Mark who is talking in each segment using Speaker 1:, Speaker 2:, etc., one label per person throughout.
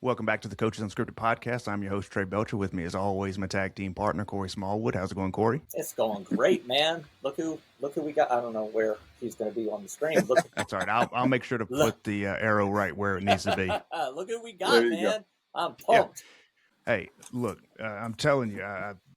Speaker 1: Welcome back to the Coaches Unscripted podcast. I'm your host, Trey Belcher. With me, as always, my tag team partner, Corey Smallwood. How's it going, Corey?
Speaker 2: It's going great, man. Look who we got. I don't know where he's going to be on the screen. Look,
Speaker 1: That's all right. I'll make sure to put the arrow right where it needs to be.
Speaker 2: Look who we got, man. Go. I'm pumped.
Speaker 1: Yeah. Hey, look, I'm telling you,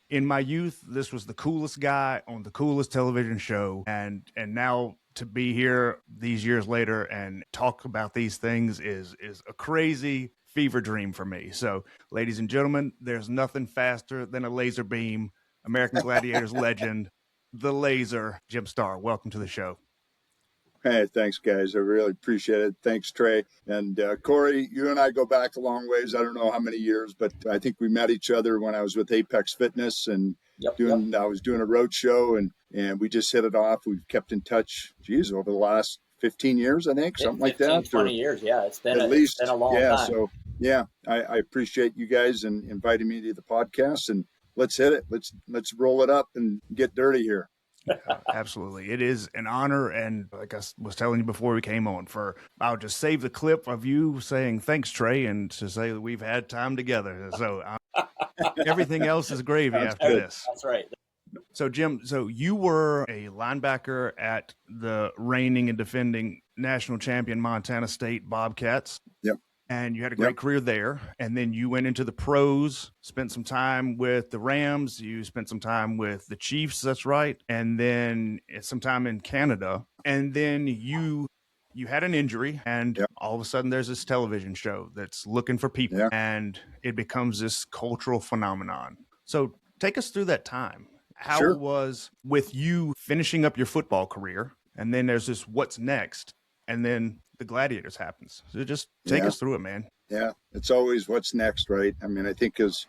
Speaker 1: in my youth, this was the coolest guy on the coolest television show, and now to be here these years later and talk about these things is a crazy fever dream for me. So, ladies and gentlemen, there's nothing faster than a laser beam. American Gladiators legend, the laser, Jim Starr. Welcome to the show.
Speaker 3: Hey, thanks, guys. I really appreciate it. Thanks, Trey. And Corey, you and I go back a long ways. I don't know how many years, but I think we met each other when I was with Apex Fitness and I was doing a road show, and we just hit it off. We've kept in touch, over the last 15 years, I think, something like that.
Speaker 2: 20 years, yeah. It's been a long time.
Speaker 3: So, I appreciate you guys and inviting me to the podcast, and let's hit it. Let's roll it up and get dirty here.
Speaker 1: Absolutely. It is an honor. And like I was telling you before we came on, I'll just save the clip of you saying, thanks, Trey, and to say that we've had time together. So everything else is gravy after this.
Speaker 2: That's right.
Speaker 1: So, Jim, you were a linebacker at the reigning and defending national champion Montana State Bobcats.
Speaker 3: Yep.
Speaker 1: And you had a great career there. And then you went into the pros, spent some time with the Rams. You spent some time with the Chiefs. That's right. And then some time in Canada. And then you had an injury, and all of a sudden there's this television show that's looking for people, and it becomes this cultural phenomenon. So take us through that time. How it was with you finishing up your football career, and then there's this what's next, and then the Gladiators happens. So just take us through it, man.
Speaker 3: Yeah, it's always what's next, right? I mean, I think as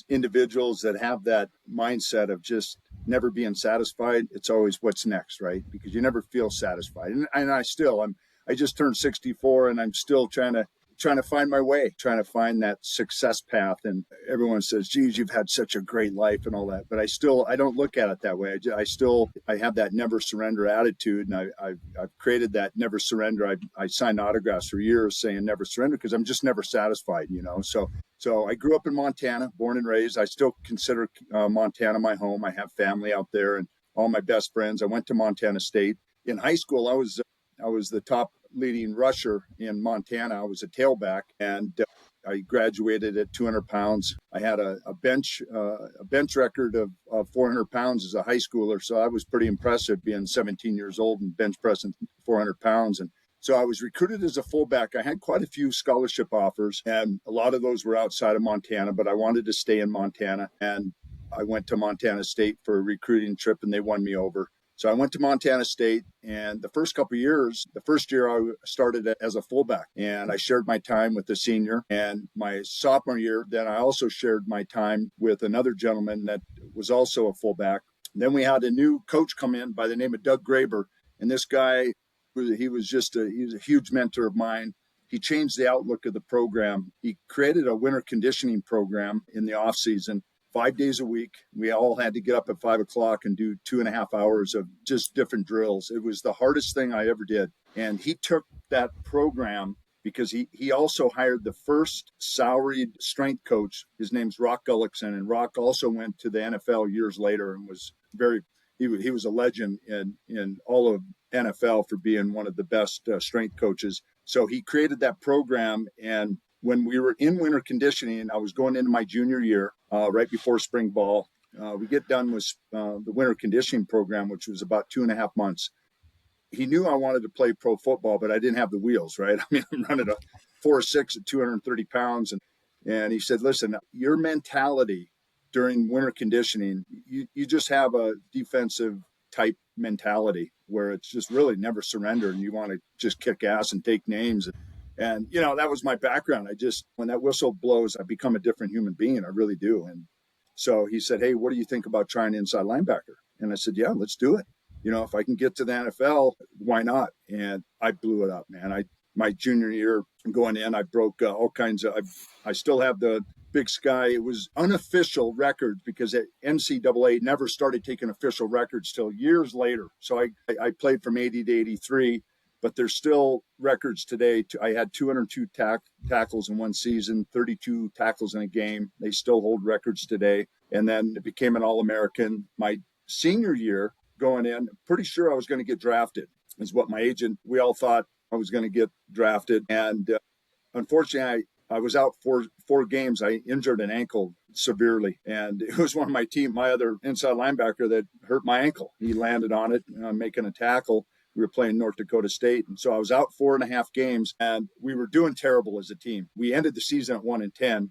Speaker 3: individuals that have that mindset of just never being satisfied, it's always what's next, right? Because you never feel satisfied. And I just turned 64, and I'm still trying to find my way, trying to find that success path. And everyone says, geez, you've had such a great life and all that. But I don't look at it that way. I have that never surrender attitude. And I've created that never surrender. I signed autographs for years saying never surrender because I'm just never satisfied, So I grew up in Montana, born and raised. I still consider Montana my home. I have family out there and all my best friends. I went to Montana State. In high school, I was the top leading rusher in Montana. I was a tailback, and I graduated at 200 pounds. I had a bench record of 400 pounds as a high schooler, so I was pretty impressive being 17 years old and bench pressing 400 pounds. And so I was recruited as a fullback. I had quite a few scholarship offers, and a lot of those were outside of Montana, but I wanted to stay in Montana, and I went to Montana State for a recruiting trip, and they won me over. So I went to Montana State, and the first year I started as a fullback, and I shared my time with the senior. And my sophomore year, then I also shared my time with another gentleman that was also a fullback. Then we had a new coach come in by the name of Doug Graber, and this guy, he was a huge mentor of mine. He changed the outlook of the program. He created a winter conditioning program in the off season. 5 days a week. We all had to get up at 5 o'clock and do 2.5 hours of just different drills. It was the hardest thing I ever did. And he took that program because he also hired the first salaried strength coach. His name's Rock Gullickson. And Rock also went to the NFL years later and was he was a legend in all of NFL for being one of the best strength coaches. So he created that program. And when we were in winter conditioning, I was going into my junior year, right before spring ball. We get done with the winter conditioning program, which was about 2.5 months. He knew I wanted to play pro football, but I didn't have the wheels, right? I mean, I'm running a 4.6 at 230 pounds. And he said, listen, your mentality during winter conditioning, you just have a defensive type mentality where it's just really never surrender, and you want to just kick ass and take names. And, that was my background. When that whistle blows, I become a different human being. I really do. And so he said, hey, what do you think about trying inside linebacker? And I said, yeah, let's do it. If I can get to the NFL, why not? And I blew it up, man. My junior year going in, I broke all kinds of, I still have the Big Sky. It was unofficial records because NCAA never started taking official records till years later. So I played from 80 to 83. but there's still records today. I had 202 tackles in one season, 32 tackles in a game. They still hold records today. And then it became an All-American. My senior year going in, pretty sure I was going to get drafted, is what my agent, we all thought I was going to get drafted. And unfortunately, I was out four games. I injured an ankle severely, and it was one of my other inside linebacker that hurt my ankle. He landed on it, making a tackle. We were playing North Dakota State, and so I was out 4.5 games, and we were doing terrible as a team. We ended the season at 1-10,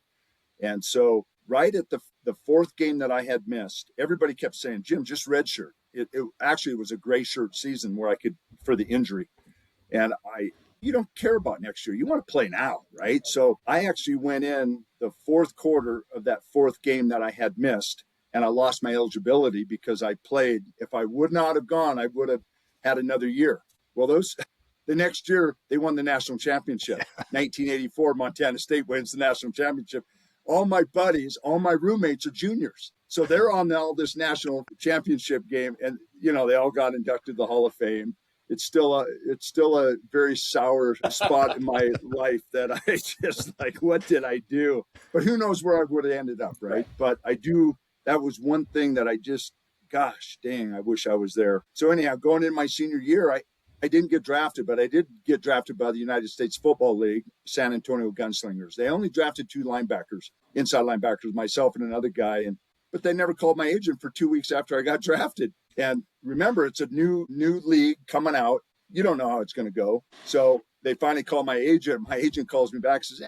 Speaker 3: and so right at the fourth game that I had missed, everybody kept saying, "Jim, just redshirt." It actually was a gray shirt season where I could, for the injury, and you don't care about next year. You want to play now, right? So I actually went in the fourth quarter of that fourth game that I had missed, and I lost my eligibility because I played. If I would not have gone, I would have had another year. Well, the next year they won the national championship. 1984, Montana State wins the national championship. All my buddies, all my roommates are juniors. So they're on all this national championship game, and they all got inducted to the Hall of Fame. It's still a very sour spot in my life that I just what did I do? But who knows where I would have ended up, right? But that was one thing that I just, gosh dang, I wish I was there. So anyhow, going in my senior year, I didn't get drafted, but I did get drafted by the United States Football League, San Antonio Gunslingers. They only drafted 2 linebackers, inside linebackers, myself and another guy, but they never called my agent for 2 weeks after I got drafted. And remember, it's a new league coming out. You don't know how it's going to go. So they finally call my agent. My agent calls me back and says,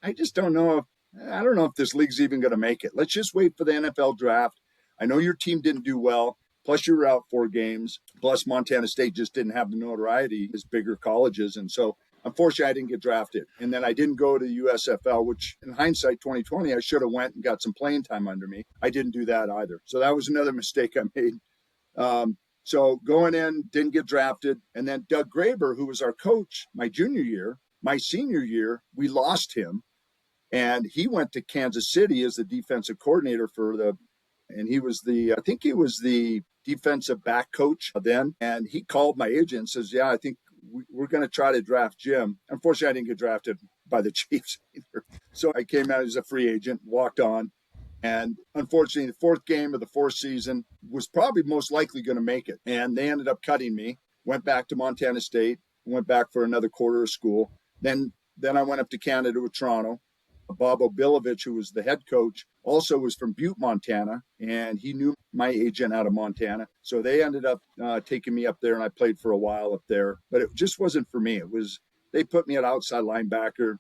Speaker 3: I just don't know if this league's even going to make it. Let's just wait for the NFL draft. I know your team didn't do well. Plus you were out 4 games. Plus Montana State just didn't have the notoriety as bigger colleges. And so unfortunately, I didn't get drafted. And then I didn't go to the USFL, which in hindsight, 2020, I should have went and got some playing time under me. I didn't do that either. So that was another mistake I made. So going in, didn't get drafted. And then Doug Graber, who was our coach my junior year, my senior year, we lost him. And he went to Kansas City as the defensive coordinator and he was I think he was the defensive back coach then. And he called my agent and says, I think we're going to try to draft Jim. Unfortunately, I didn't get drafted by the Chiefs either. So I came out as a free agent, walked on. And unfortunately, the 4th game of the 4th season was probably most likely going to make it. And they ended up cutting me, went back to Montana State, went back for another quarter of school. Then I went up to Canada with Toronto. Bob Obilovich, who was the head coach, also was from Butte, Montana, and he knew my agent out of Montana. So they ended up taking me up there, and I played for a while up there. But it just wasn't for me. They put me at outside linebacker.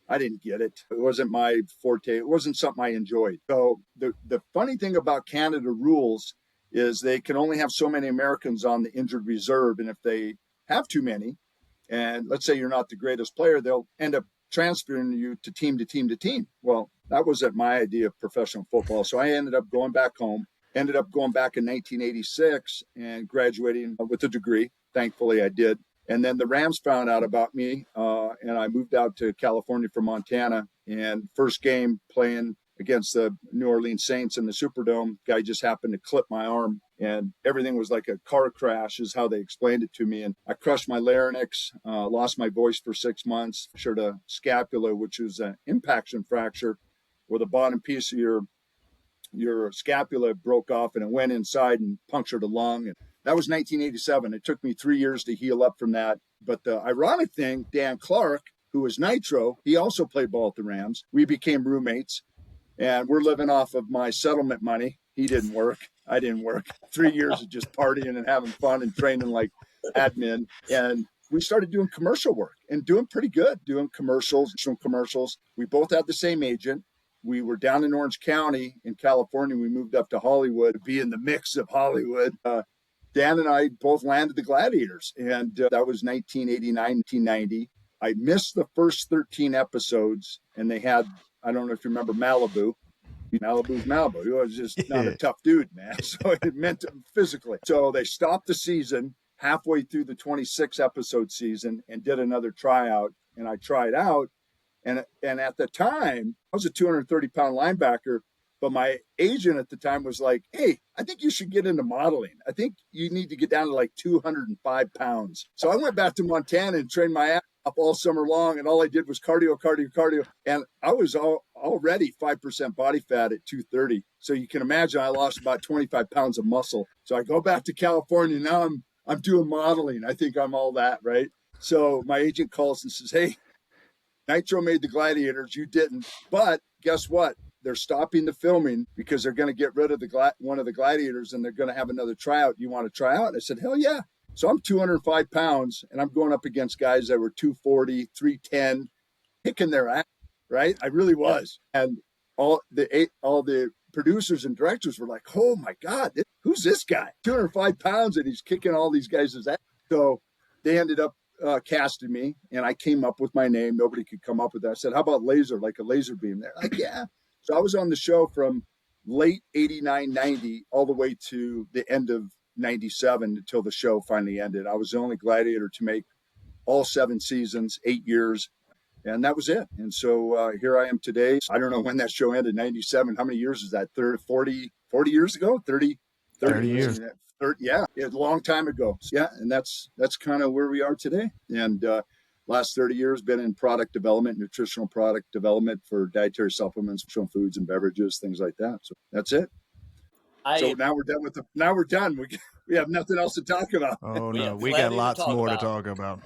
Speaker 3: I didn't get it. It wasn't my forte. It wasn't something I enjoyed. So the funny thing about Canada rules is they can only have so many Americans on the injured reserve. And if they have too many, and let's say you're not the greatest player, they'll end up transferring you to team to team to team. Well, that wasn't my idea of professional football. So I ended up going back home, ended up going back in 1986 and graduating with a degree. Thankfully, I did. And then the Rams found out about me, and I moved out to California from Montana. And first game playing against the New Orleans Saints in the Superdome, guy just happened to clip my arm, and everything was like a car crash is how they explained it to me. And I crushed my larynx, lost my voice for 6 months, fractured a scapula, which was an impaction fracture, where the bottom piece of your scapula broke off and it went inside and punctured a lung. And that was 1987. It took me 3 years to heal up from that. But the ironic thing, Dan Clark, who was Nitro, he also played ball at the Rams. We became roommates, and we're living off of my settlement money. He didn't work. I didn't work. 3 years of just partying and having fun and training like admin. And we started doing commercial work and doing pretty good, doing commercials. We both had the same agent. We were down in Orange County in California. We moved up to Hollywood to be in the mix of Hollywood. Dan and I both landed the Gladiators, and that was 1989, 1990. I missed the first 13 episodes, and they had, I don't know if you remember Malibu. Malibu's Malibu. He was just not a tough dude, man. So it meant physically. So they stopped the season halfway through the 26 episode season and did another tryout, and I tried out. And at the time, I was a 230-pound linebacker, But my agent at the time was like, hey, I think you should get into modeling. I think you need to get down to like 205 pounds. So I went back to Montana and trained my ass up all summer long. And all I did was cardio. And I was already 5% body fat at 230. So you can imagine I lost about 25 pounds of muscle. So I go back to California. Now I'm doing modeling. I think I'm all that, right? So my agent calls and says, hey, Nitro made the Gladiators. You didn't. But guess what? They're stopping the filming because they're going to get rid of one of the Gladiators and they're going to have another tryout. You want to try out? I said, hell yeah. So I'm 205 pounds and I'm going up against guys that were 240, 310, kicking their ass, right? I really was. And all the producers and directors were like, oh my God, who's this guy? 205 pounds and he's kicking all these guys' ass. So they ended up casted me and I came up with my name. Nobody could come up with that. I said, how about laser, like a laser beam? They're like, yeah. So I was on the show from late 89, 90, all the way to the end of 97 until the show finally ended. I was the only Gladiator to make all 7 seasons, 8 years, and that was it. And so here I am today. I don't know when that show ended, 97. How many years is that? 40 years ago? 30
Speaker 1: years.
Speaker 3: 30, yeah, a long time ago. Yeah, and that's kind of where we are today. And last 30 years been in product development, nutritional product development for dietary supplements, foods and beverages, things like that. So that's it. So now we're done now we're done. We have nothing else to talk about.
Speaker 1: Oh no, we got lots more to talk about.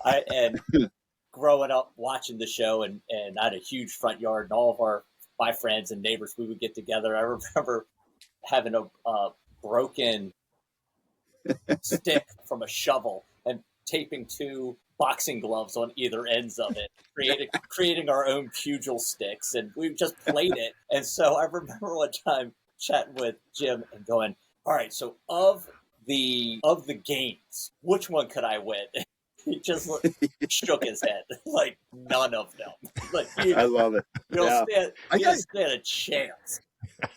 Speaker 2: And growing up watching the show, and I had a huge front yard, and all of my friends and neighbors, we would get together. I remember having a broken stick from a shovel and taping 2 boxing gloves on either ends of it, creating our own pugil sticks, and we just played it. And so I remember one time chatting with Jim and going, all right, so of the games, which one could I win? He just shook his head, like none of them. Like
Speaker 3: I love it.
Speaker 2: You don't stand a chance.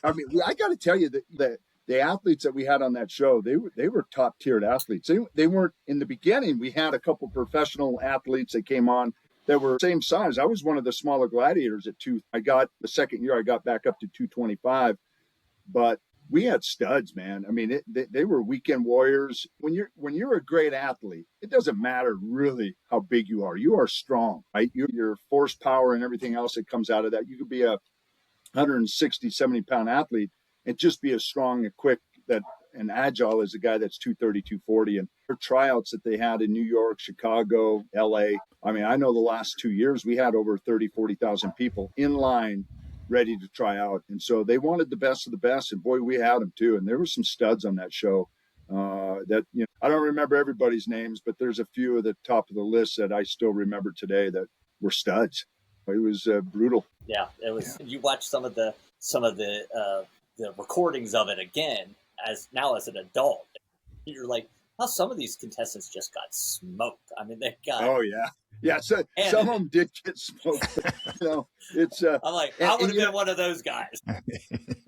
Speaker 3: I mean, I got to tell you that the athletes that we had on that show, they were top tiered athletes. They weren't in the beginning. We had a couple professional athletes that came on that were same size. I was one of the smaller Gladiators at the second year I got back up to 225, but we had studs, man. I mean, they were weekend warriors. When you're a great athlete, it doesn't matter really how big you are. You are strong, right? Your force power and everything else that comes out of that. You could be a 160, 70 pound athlete and just be as strong and quick and agile as a guy that's 230, 240. And their tryouts that they had in New York, Chicago, LA. I mean, I know the last 2 years we had over 30, 40,000 people in line ready to try out. And so they wanted the best of the best. And boy, we had them too. And there were some studs on that show that, I don't remember everybody's names, but there's a few at the top of the list that I still remember today that were studs. It was brutal.
Speaker 2: Yeah, it was. Yeah. You watch some of the recordings of it again as an adult. You're like, oh, some of these contestants just got smoked. I mean, they got.
Speaker 3: Oh yeah. Yeah, so some of them did get smoked. It's.
Speaker 2: I'm like, I would have been one of those guys.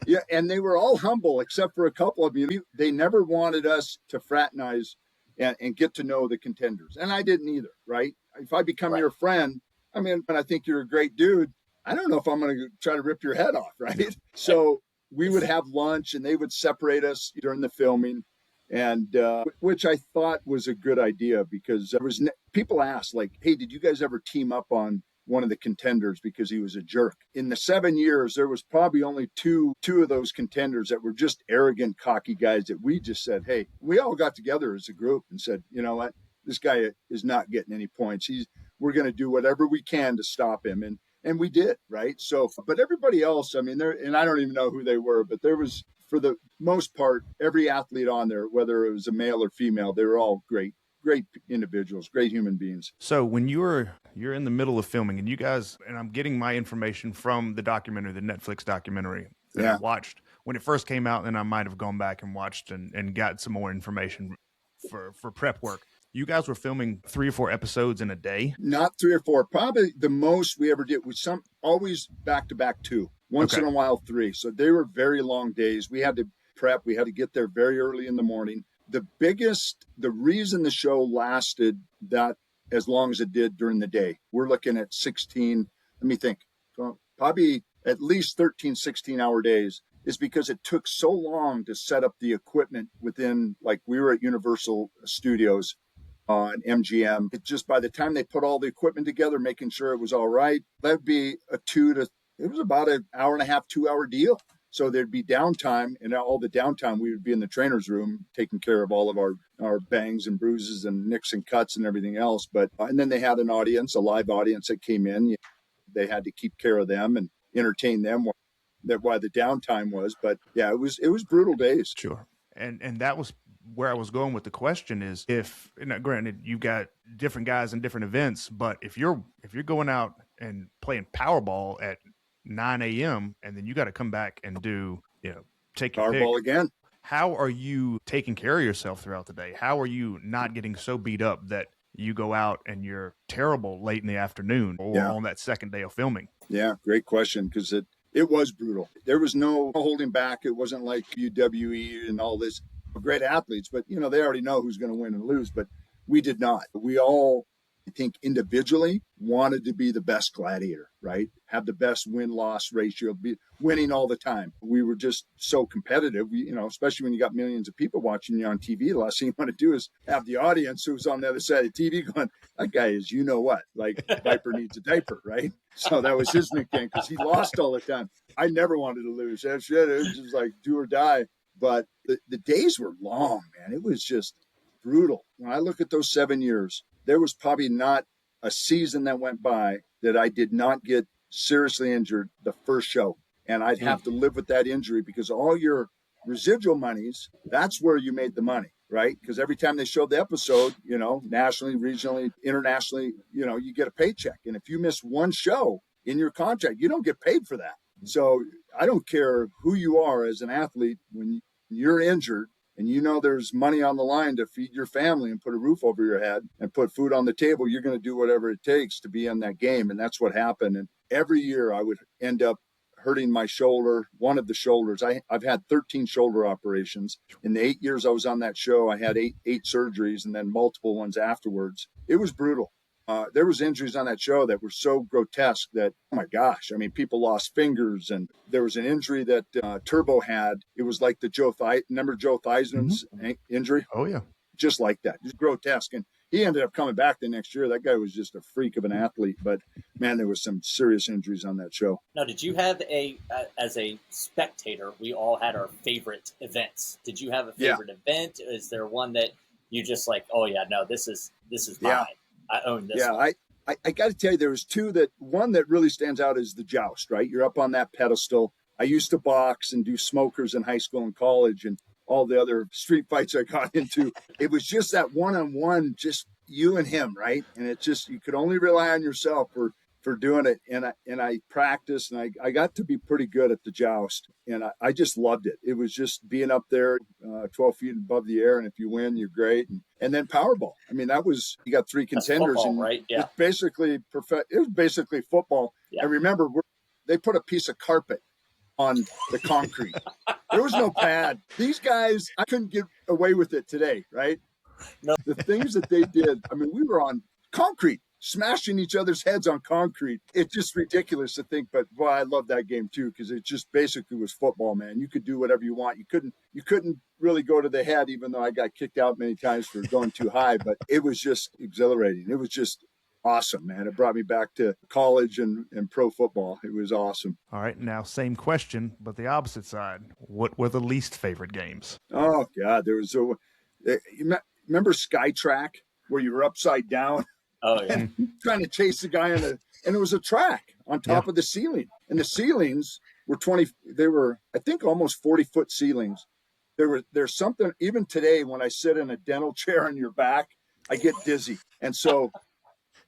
Speaker 3: Yeah, and they were all humble except for a couple of you. They never wanted us to fraternize and get to know the contenders, and I didn't either. Right? If I become your friend, I mean, and I think you're a great dude, I don't know if I'm going to try to rip your head off, right? So we would have lunch, and they would separate us during the filming. And which I thought was a good idea because people asked like, hey, did you guys ever team up on one of the contenders because he was a jerk? In the 7 years, there was probably only two of those contenders that were just arrogant, cocky guys that we just said, hey, we all got together as a group and said, you know what, this guy is not getting any points. We're going to do whatever we can to stop him. And we did, right? So, but everybody else, I mean, and I don't even know who they were, but there was, for the most part, every athlete on there, whether it was a male or female, they were all great individuals, great human beings.
Speaker 1: So when you're in the middle of filming and you guys, and I'm getting my information from the documentary, the Netflix documentary that I watched when it first came out, and I might have gone back and watched and got some more information for prep work. You guys were filming 3 or 4 episodes in a day?
Speaker 3: Not 3 or 4. Probably the most we ever did was always back-to-back 2. Once in a while, 3. So they were very long days. We had to prep. We had to get there very early in the morning. The reason the show lasted that as long as it did during the day, we're looking at 16, let me think, probably at least 13, 16-hour days is because it took so long to set up the equipment within, like we were at Universal Studios and MGM. It just, by the time they put all the equipment together, making sure it was all right, that'd be it was about an hour and a half, 2-hour deal. So there'd be downtime, and all the downtime we would be in the trainer's room taking care of all of our bangs and bruises and nicks and cuts and everything else. But and then they had an audience, a live audience that came in. They had to keep care of them and entertain them while the downtime was. But yeah, it was brutal days.
Speaker 1: Sure. And that was where I was going with the question is, if, granted, you've got different guys in different events, but if you're going out and playing Powerball at 9 a.m. and then you got to come back and do, take your
Speaker 3: Powerball
Speaker 1: pick,
Speaker 3: again.
Speaker 1: how are you taking care of yourself throughout the day? How are you not getting so beat up that you go out and you're terrible late in the afternoon or on that second day of filming?
Speaker 3: Yeah, great question, because it was brutal. There was no holding back. It wasn't like UWE and all this. Great athletes, but they already know who's going to win and lose. But we did not. We all, I think, individually wanted to be the best gladiator, right? Have the best win-loss ratio, be winning all the time. We were just so competitive, especially when you got millions of people watching you on TV. The last thing you want to do is have the audience who's on the other side of the TV going, that guy is, like Viper needs a diaper, right? So that was his nickname because he lost all the time. I never wanted to lose. That shit, it was just like do or die. But the days were long, man. It was just brutal. When I look at those 7 years, there was probably not a season that went by that I did not get seriously injured the first show. And I'd have to live with that injury because all your residual monies, that's where you made the money, right? Because every time they showed the episode, nationally, regionally, internationally, you get a paycheck. And if you miss one show in your contract, you don't get paid for that. So I don't care who you are as an athlete, when you're injured and there's money on the line to feed your family and put a roof over your head and put food on the table, you're going to do whatever it takes to be in that game. And that's what happened. And every year I would end up hurting my shoulder, one of the shoulders. I've had 13 shoulder operations. In the 8 years I was on that show, I had eight surgeries and then multiple ones afterwards. It was brutal. There was injuries on that show that were so grotesque that, oh my gosh, I mean, people lost fingers. And there was an injury that Turbo had. It was like remember Joe Theismann's injury?
Speaker 1: Oh, yeah.
Speaker 3: Just like that, just grotesque. And he ended up coming back the next year. That guy was just a freak of an athlete. But, man, there was some serious injuries on that show.
Speaker 2: Now, did you have as a spectator, we all had our favorite events. Did you have a favorite event? Is there one that you just like, oh, yeah, no, this is mine. I own this. Yeah,
Speaker 3: one. I got to tell you, there was two one that really stands out is the joust, right? You're up on that pedestal. I used to box and do smokers in high school and college and all the other street fights I got into. It was just that one-on-one, just you and him, right? And it just, you could only rely on yourself for doing it. And I practiced and I got to be pretty good at the joust. And I just loved it. It was just being up there 12 feet above the air. And if you win, you're great. And then Powerball. I mean, you got three contenders.
Speaker 2: Football,
Speaker 3: and
Speaker 2: right? Yeah.
Speaker 3: It's basically it was basically football. Yeah. And remember, they put a piece of carpet on the concrete. There was no pad. These guys, I couldn't get away with it today, right?
Speaker 2: No.
Speaker 3: The things that they did, I mean, we were on concrete, smashing each other's heads on concrete. It's just ridiculous to think, but boy, I love that game too, because it just basically was football, man. You could do whatever you want. You couldn't really go to the head, even though I got kicked out many times for going too high, but it was just exhilarating. It was just awesome, man. It brought me back to college and pro football. It was awesome.
Speaker 1: All right. Now, same question, but the opposite side. What were the least favorite games?
Speaker 3: Oh, God. There was remember Skytrack, where you were upside down?
Speaker 2: Oh, yeah.
Speaker 3: And trying to chase the guy and it was a track on top of the ceiling. And the ceilings were they were, I think, almost 40-foot ceilings. There's something, even today, when I sit in a dental chair on your back, I get dizzy. And so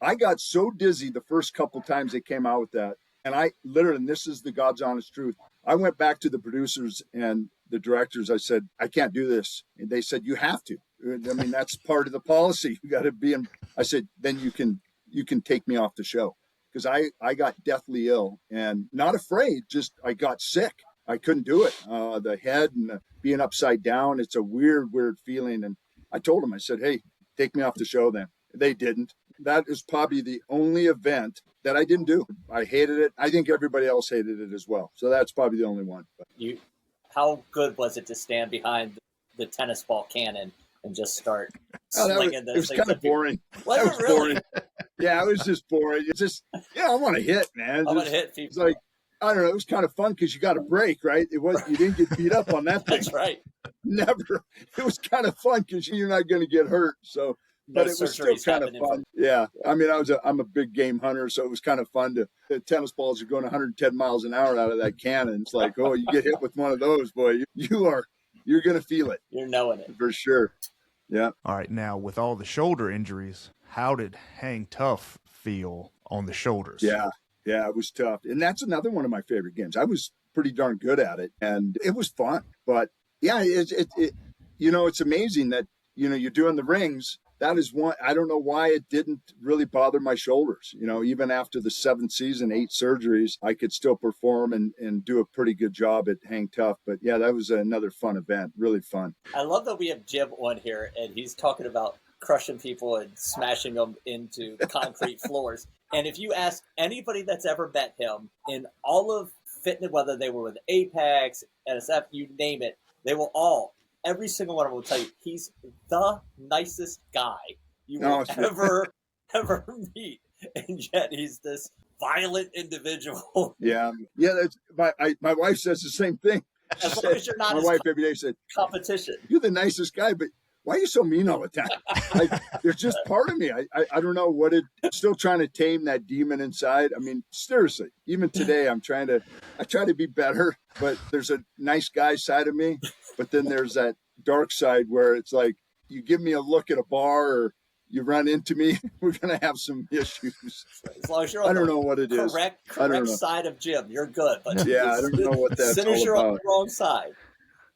Speaker 3: I got so dizzy the first couple times they came out with that. And I literally, and this is the God's honest truth, I went back to the producers and the directors. I said, I can't do this. And they said, you have to. I mean, that's part of the policy. You got to be in. I said, then you can take me off the show. Because I got deathly ill and not afraid, just I got sick. I couldn't do it. The head and being upside down, it's a weird feeling. And I told them, I said, hey, take me off the show then. They didn't. That is probably the only event that I didn't do. I hated it. I think everybody else hated it as well. So that's probably the only one. But
Speaker 2: How good was it to stand behind the tennis ball cannon and just start slinging
Speaker 3: it was kind of boring.
Speaker 2: Was it really?
Speaker 3: Boring. Yeah, it was just boring. It's just, I want to hit, man.
Speaker 2: I want to hit people.
Speaker 3: It's like, I don't know. It was kind of fun because you got a break, right? You didn't get beat up on that thing.
Speaker 2: That's right.
Speaker 3: Never. It was kind of fun because you're not going to get hurt. So, but it was still kind of fun. Yeah. I mean, I'm a big game hunter, so it was kind of fun the tennis balls are going 110 miles an hour out of that cannon. It's like, oh, you get hit with one of those, boy, you're going to feel it.
Speaker 2: You're knowing it.
Speaker 3: For sure. Yeah.
Speaker 1: All right. Now, with all the shoulder injuries, how did Hang Tough feel on the shoulders?
Speaker 3: Yeah, it was tough. And that's another one of my favorite games. I was pretty darn good at it, and it was fun. But yeah, it's amazing that, you're doing the rings. That is one, I don't know why it didn't really bother my shoulders. Even after the 7th season, 8 surgeries, I could still perform and do a pretty good job at Hang Tough. But yeah, that was another fun event, really fun.
Speaker 2: I love that we have Jim on here, and he's talking about crushing people and smashing them into concrete floors. And if you ask anybody that's ever met him in all of fitness, whether they were with Apex, NSF, you name it, they will all, every single one of them will tell you he's the nicest guy you will ever meet. And yet he's this violent individual.
Speaker 3: Yeah. That's my wife says the same thing.
Speaker 2: As long as you're not
Speaker 3: my wife every day said,
Speaker 2: competition.
Speaker 3: You're the nicest guy, but why are you so mean all the time? It's just part of me. I don't know what still trying to tame that demon inside. I mean, seriously, even today, I try to be better, but there's a nice guy side of me. But then there's that dark side where it's like, you give me a look at a bar or you run into me, we're going to have some issues.
Speaker 2: As long as you're on
Speaker 3: I don't know what it is.
Speaker 2: Correct side of Jim, you're good. But
Speaker 3: yeah, I don't know what that's all about. As soon as you're on the
Speaker 2: wrong side.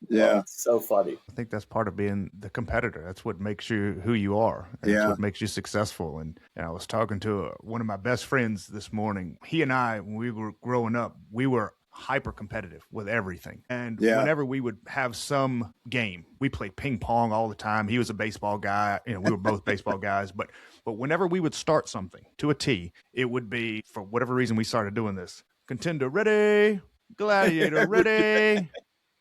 Speaker 3: Yeah.
Speaker 2: Oh, it's so funny.
Speaker 1: I think that's part of being the competitor. That's what makes you who you are. That's what makes you successful. And I was talking to one of my best friends this morning. He and I, when we were growing up, we were hyper competitive with everything. And whenever we would have some game, we played ping pong all the time. He was a baseball guy. We were both baseball guys. But whenever we would start something to a T, it would be, for whatever reason we started doing this, contender ready, gladiator ready.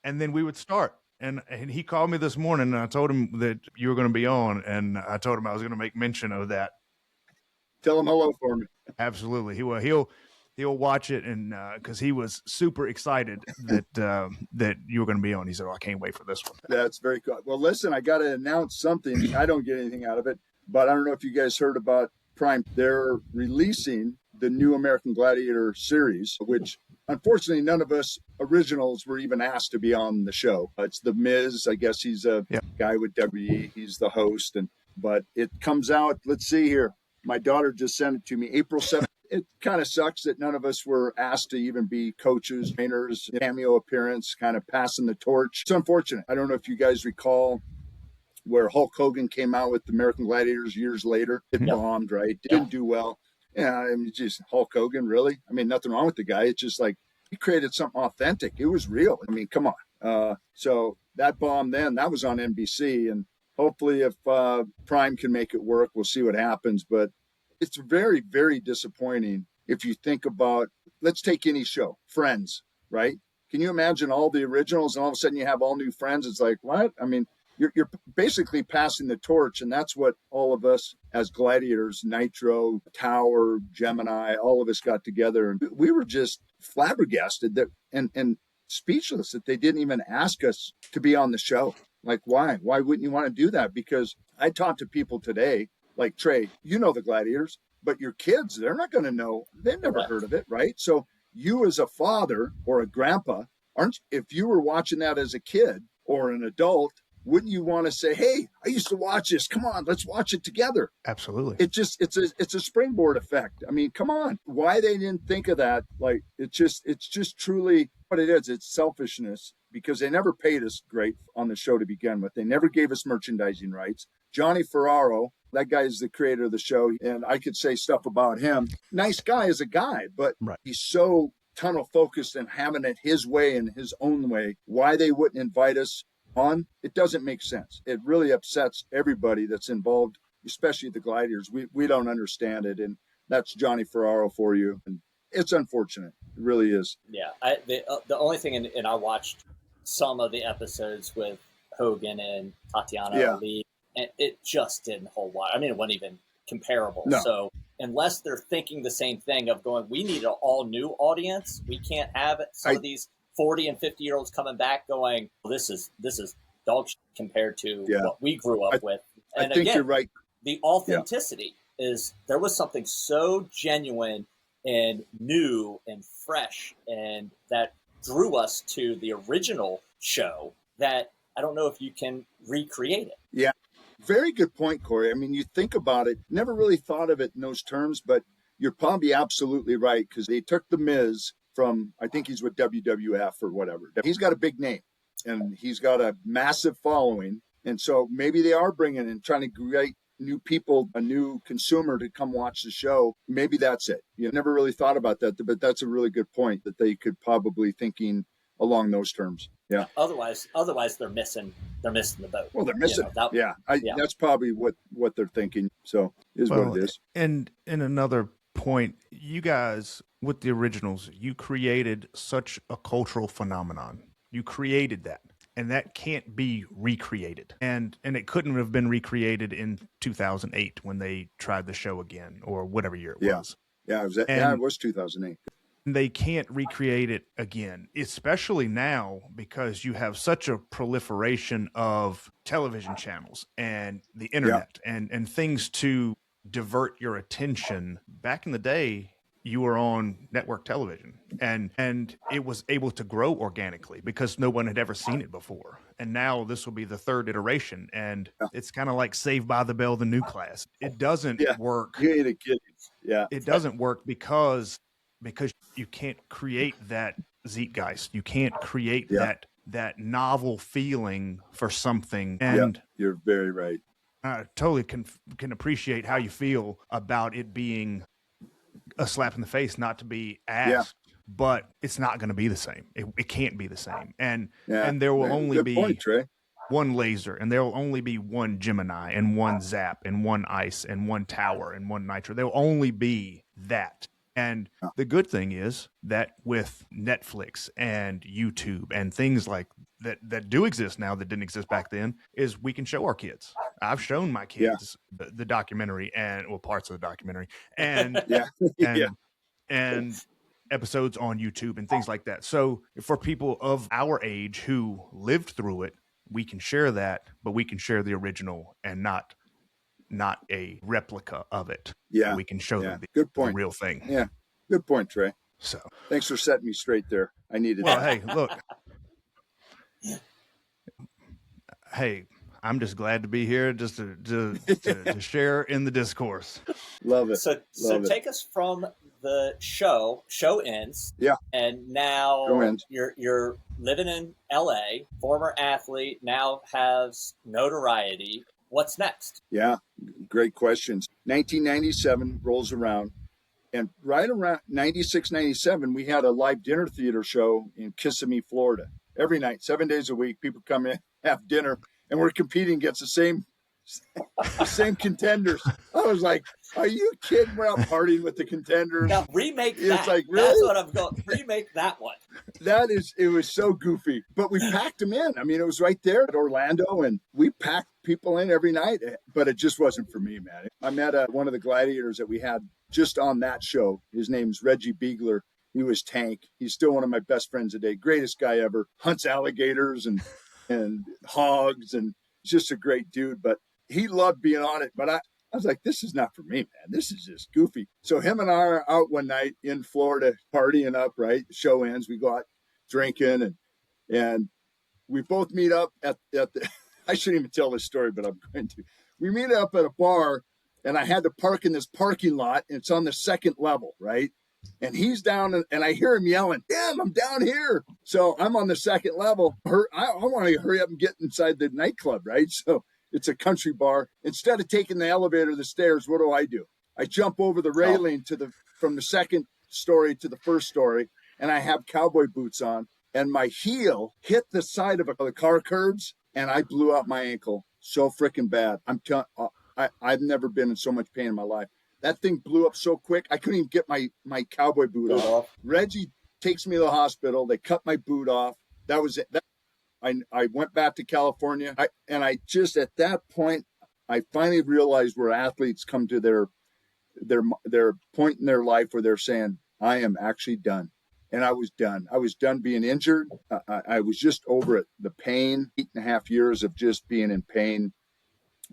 Speaker 1: And then we would start. And he called me this morning, and I told him that you were going to be on, and I told him I was going to make mention of that.
Speaker 3: Tell him hello for me.
Speaker 1: Absolutely. He'll watch it, and because he was super excited that you were going to be on. He said, I can't wait for this one.
Speaker 3: That's very cool. Well, listen, I got to announce something. I don't get anything out of it, but I don't know if you guys heard about Prime. They're releasing the new American Gladiator series, which unfortunately none of us originals were even asked to be on the show. It's the Miz. I guess he's a guy with WWE. He's the host, but it comes out. Let's see here. My daughter just sent it to me, April 7th. It kind of sucks that none of us were asked to even be coaches, trainers, cameo appearance, kind of passing the torch. It's unfortunate. I don't know if you guys recall where Hulk Hogan came out with the American Gladiators years later. It bombed, right? It didn't do well. Yeah, I mean, just Hulk Hogan, really? I mean, nothing wrong with the guy. It's just like he created something authentic. It was real. I mean, come on. So that bomb then, that was on NBC. And hopefully if Prime can make it work, we'll see what happens. But it's very, very disappointing if you think about, let's take any show, Friends, right? Can you imagine all the originals and all of a sudden you have all new friends? It's like, what? I mean, you're basically passing the torch, and that's what all of us as gladiators, Nitro, Tower, Gemini, all of us got together, and we were just flabbergasted that and speechless that they didn't even ask us to be on the show. Like, why? Why wouldn't you want to do that? Because I talked to people today, like Trey, you know the Gladiators, but your kids, they're not going to know. They've never heard of it, right? So you as a father or a grandpa, if you were watching that as a kid or an adult, wouldn't you want to say, hey, I used to watch this. Come on, let's watch it together.
Speaker 1: Absolutely.
Speaker 3: It's a springboard effect. I mean, come on. Why they didn't think of that? Like, it's just truly what it is. It's selfishness, because they never paid us great on the show to begin with. They never gave us merchandising rights. Johnny Ferraro, that guy is the creator of the show, and I could say stuff about him. Nice guy as a guy, but he's so tunnel focused and having it his way and his own way. Why they wouldn't invite us on, it doesn't make sense. It really upsets everybody that's involved, especially the Gladiators. We don't understand it. And that's Johnny Ferraro for you. And it's unfortunate. It really is.
Speaker 2: Yeah. The only thing, and I watched some of the episodes with Hogan and Tatiana Ali, and it just didn't hold water. I mean, it wasn't even comparable.
Speaker 3: No.
Speaker 2: So unless they're thinking the same thing of going, we need an all new audience. We can't have some of these 40 and 50-year-olds coming back going, well, this is dog shit compared to what we grew up with. And
Speaker 3: I think you're right.
Speaker 2: The authenticity is, there was something so genuine and new and fresh, and that drew us to the original show that I don't know if you can recreate it.
Speaker 3: Yeah. Very good point, Corey. I mean, you think about it, never really thought of it in those terms, but you're probably absolutely right, because they took The Miz from, I think he's with WWF or whatever. He's got a big name and he's got a massive following. And so maybe they are bringing in, trying to create new people, a new consumer to come watch the show. Maybe that's it. You never really thought about that, but that's a really good point, that they could probably thinking along those terms. Yeah.
Speaker 2: Otherwise they're missing the boat.
Speaker 3: Well, they're missing. That's probably what they're thinking. So is what it is.
Speaker 1: And in another point, you guys with the originals, you created such a cultural phenomenon. You created that. And that can't be recreated. And it couldn't have been recreated in 2008 when they tried the show again, or whatever year it was.
Speaker 3: Yeah, it was 2008.
Speaker 1: They can't recreate it again, especially now, because you have such a proliferation of television channels and the internet and things to divert your attention. Back in the day, you were on network television, and it was able to grow organically because no one had ever seen it before. And now this will be the third iteration, and it's kind of like Saved by the Bell, the new class. It doesn't work. It doesn't work because you can't create that zeitgeist. You can't create that novel feeling for something. And
Speaker 3: you're very right.
Speaker 1: I totally can appreciate how you feel about it being a slap in the face, not to be asked, but it's not going to be the same. It can't be the same. And there will only be one laser, and there will only be one Gemini and one Zap and one Ice and one Tower and one Nitro. There will only be that. And the good thing is that with Netflix and YouTube and things like that do exist now that didn't exist back then, is we can show our kids. I've shown my kids the documentary parts of the documentary and and episodes on YouTube and things like that. So for people of our age who lived through it, we can share that, but we can share the original and not a replica of it. We can show them the real thing.
Speaker 3: Yeah. Good point, Trey.
Speaker 1: So
Speaker 3: thanks for setting me straight there. I needed
Speaker 1: that.
Speaker 3: Hey,
Speaker 1: look. Hey, I'm just glad to be here just to share in the discourse.
Speaker 3: Love it.
Speaker 2: So take us from the show ends.
Speaker 3: Yeah.
Speaker 2: And now you're living in LA, former athlete, now has notoriety. What's next?
Speaker 3: Yeah, great questions. 1997 rolls around, and right around 96, 97, we had a live dinner theater show in Kissimmee, Florida. Every night, 7 days a week, people come in, have dinner, and we're competing against the same contenders. I was like, are you kidding? We're out partying with the contenders.
Speaker 2: Now remake that.
Speaker 3: It's like, really?
Speaker 2: That's what I'm going. Remake that one.
Speaker 3: It was so goofy, but we packed them in. I mean, it was right there at Orlando, and we packed people in every night, but it just wasn't for me, man. I met one of the gladiators that we had just on that show. His name's Reggie Beegler. He was Tank. He's still one of my best friends today. Greatest guy ever. Hunts alligators and hogs, and just a great dude. But he loved being on it. But I was like, this is not for me, man. This is just goofy. So him and I are out one night in Florida partying up, right? The show ends. We go out drinking, and we both meet up at the I shouldn't even tell this story, but I'm going to. We meet up at a bar, and I had to park in this parking lot, and it's on the second level, right? And he's down, and I hear him yelling, damn, I'm down here. So I'm on the second level. I want to hurry up and get inside the nightclub, right? So it's a country bar. Instead of taking the elevator or the stairs, what do? I jump over the railing from the second story to the first story, and I have cowboy boots on, and my heel hit the side of the car curbs, and I blew out my ankle so freaking bad. I've never been in so much pain in my life. That thing blew up so quick. I couldn't even get my cowboy boot off. Reggie takes me to the hospital. They cut my boot off. That was it. I went back to California. I just, at that point, I finally realized where athletes come to their point in their life where they're saying, I am actually done. And I was done. I was done being injured. I was just over it. The pain, 8.5 years of just being in pain.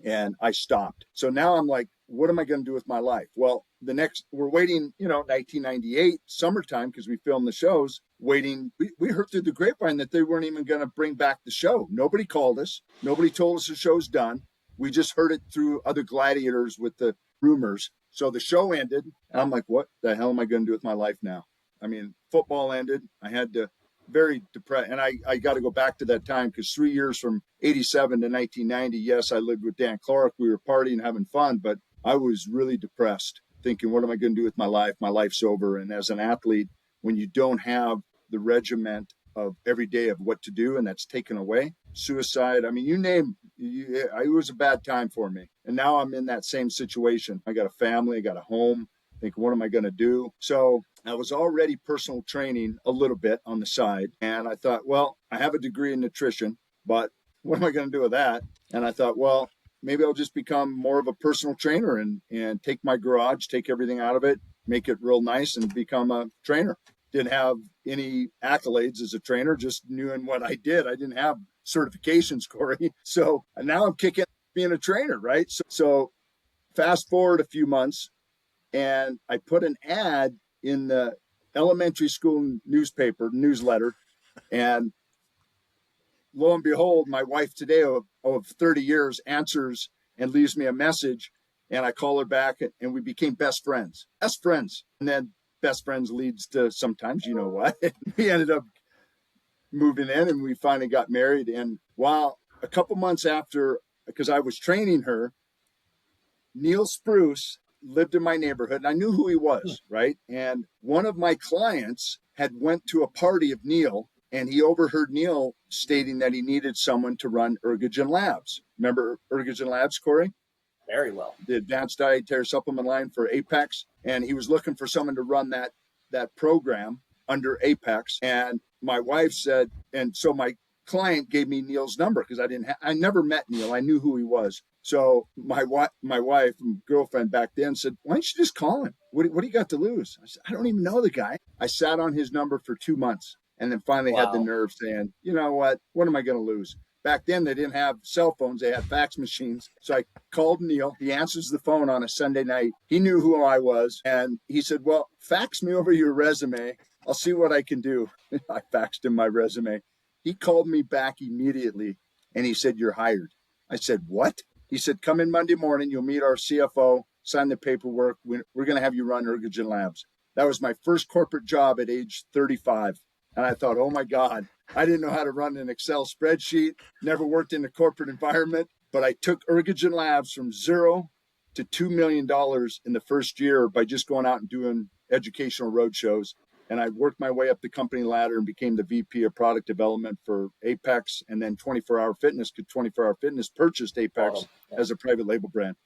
Speaker 3: And I stopped. So now I'm like, what am I going to do with my life? Well, we're waiting, 1998, summertime, because we filmed the shows, waiting. We heard through the grapevine that they weren't even going to bring back the show. Nobody called us. Nobody told us the show's done. We just heard it through other gladiators with the rumors. So the show ended. And I'm like, what the hell am I going to do with my life now? I mean, football ended. I had to very depressed. And I got to go back to that time because 3 years from 87 to 1990, yes, I lived with Dan Clark. We were partying, having fun, but I was really depressed, thinking, what am I going to do with my life? My life's over. And as an athlete, when you don't have the regiment of every day of what to do and that's taken away, suicide, I mean, you name it was a bad time for me. And now I'm in that same situation. I got a family, I got a home. Think, what am I going to do? So I was already personal training a little bit on the side. And I thought, well, I have a degree in nutrition, but what am I going to do with that? And I thought, well, maybe I'll just become more of a personal trainer and take my garage, take everything out of it, make it real nice and become a trainer. Didn't have any accolades as a trainer, just knew in what I did. I didn't have certifications, Corey. So now I'm kicking being a trainer, right? So fast forward a few months, and I put an ad in the elementary school newsletter, and lo and behold, my wife today of 30 years answers and leaves me a message, and I call her back, and we became best friends. And then best friends leads to sometimes, you know what? We ended up moving in, and we finally got married. And while a couple months after, because I was training her, Neil Spruce lived in my neighborhood, and I knew who he was, right? And one of my clients had went to a party of Neil, and he overheard Neil stating that he needed someone to run Ergogen Labs. Remember Ergogen Labs, Corey?
Speaker 2: Very well.
Speaker 3: The advanced dietary supplement line for Apex. And he was looking for someone to run that program under Apex. And my wife said, and so my client gave me Neil's number because I never met Neil. I knew who he was. So my wife and girlfriend back then said, why don't you just call him? What do you got to lose? I said, I don't even know the guy. I sat on his number for 2 months and then finally had the nerve saying, you know what am I going to lose? Back then, they didn't have cell phones. They had fax machines. So I called Neil. He answers the phone on a Sunday night. He knew who I was. And he said, well, fax me over your resume. I'll see what I can do. I faxed him my resume. He called me back immediately, and he said, you're hired. I said, what? He said, come in Monday morning. You'll meet our CFO, sign the paperwork. We're going to have you run Ergogen Labs. That was my first corporate job at age 35. And I thought, oh, my God, I didn't know how to run an Excel spreadsheet, never worked in a corporate environment. But I took Ergogen Labs from $0 to $2 million in the first year by just going out and doing educational roadshows. And I worked my way up the company ladder and became the VP of product development for Apex and then 24-Hour Fitness, because 24-Hour Fitness purchased Apex as a private label brand.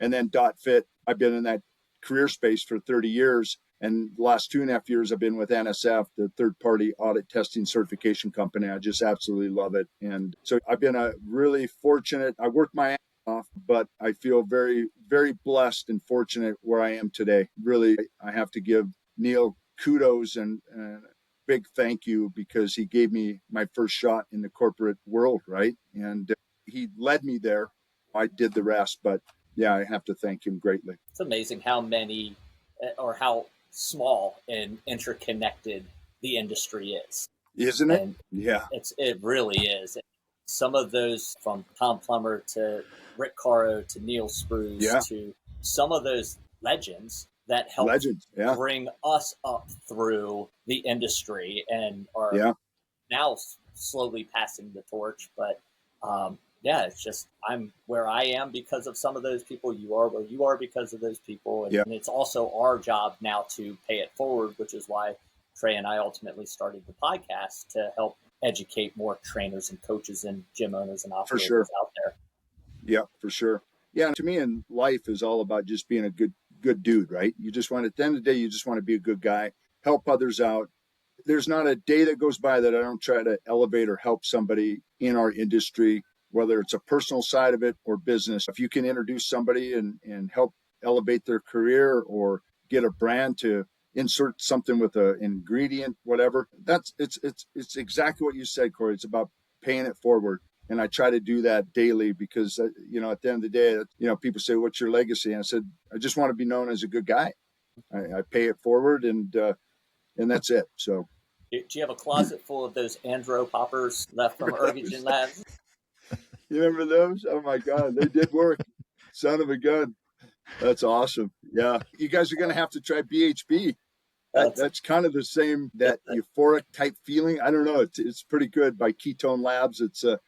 Speaker 3: And then Fit. I've been in that career space for 30 years. And the last 2.5 years, I've been with NSF, the third-party audit testing certification company. I just absolutely love it. And so I've been really fortunate. I worked my ass off, but I feel very, very blessed and fortunate where I am today. Really, I have to give Neil kudos and big thank you because he gave me my first shot in the corporate world, right? And he led me there. I did the rest, but yeah, I have to thank him greatly.
Speaker 2: It's amazing how many or how small and interconnected the industry is.
Speaker 3: Isn't it?
Speaker 2: And
Speaker 3: yeah.
Speaker 2: It really is. Some of those, from Tom Plummer to Rick Caro to Neil Spruce to some of those legends that helped bring us up through the industry and are now slowly passing the torch. But it's just I'm where I am because of some of those people. You are where you are because of those people. And it's also our job now to pay it forward, which is why Trey and I ultimately started the podcast to help educate more trainers and coaches and gym owners and operators out there.
Speaker 3: Yeah, for sure. Yeah, to me, in life is all about just being a good good dude, right? You just want, at the end of the day, you just want to be a good guy, help others out. There's not a day that goes by that I don't try to elevate or help somebody in our industry, whether it's a personal side of it or business. If you can introduce somebody and help elevate their career or get a brand to insert something with an ingredient, whatever, it's exactly what you said, Corey. It's about paying it forward. And I try to do that daily because, at the end of the day, people say, what's your legacy? And I said, I just want to be known as a good guy. I pay it forward and that's it. So.
Speaker 2: Do you have a closet full of those Andro poppers left from Ergogen Labs?
Speaker 3: You remember those? Oh my God, they did work. Son of a gun. That's awesome. Yeah. You guys are going to have to try BHB. That's kind of the same, that euphoric type feeling. I don't know. It's pretty good by Ketone Labs. It's a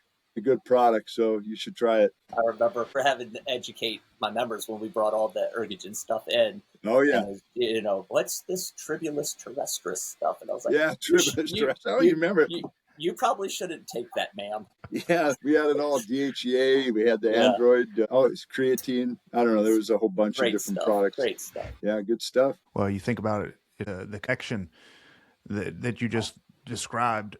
Speaker 3: good product, so you should try it.
Speaker 2: I remember having to educate my members when we brought all the Ergogen stuff in.
Speaker 3: Oh, yeah.
Speaker 2: And, what's this Tribulus terrestris stuff? And I was like,
Speaker 3: yeah, Tribulus terrestris. Oh, you remember it.
Speaker 2: You probably shouldn't take that, ma'am.
Speaker 3: Yeah, we had it all. DHEA, we had the Android. It's creatine. I don't know. There was a whole bunch of different products.
Speaker 2: Great stuff.
Speaker 3: Yeah, good stuff.
Speaker 1: Well, you think about it, the connection that you just described,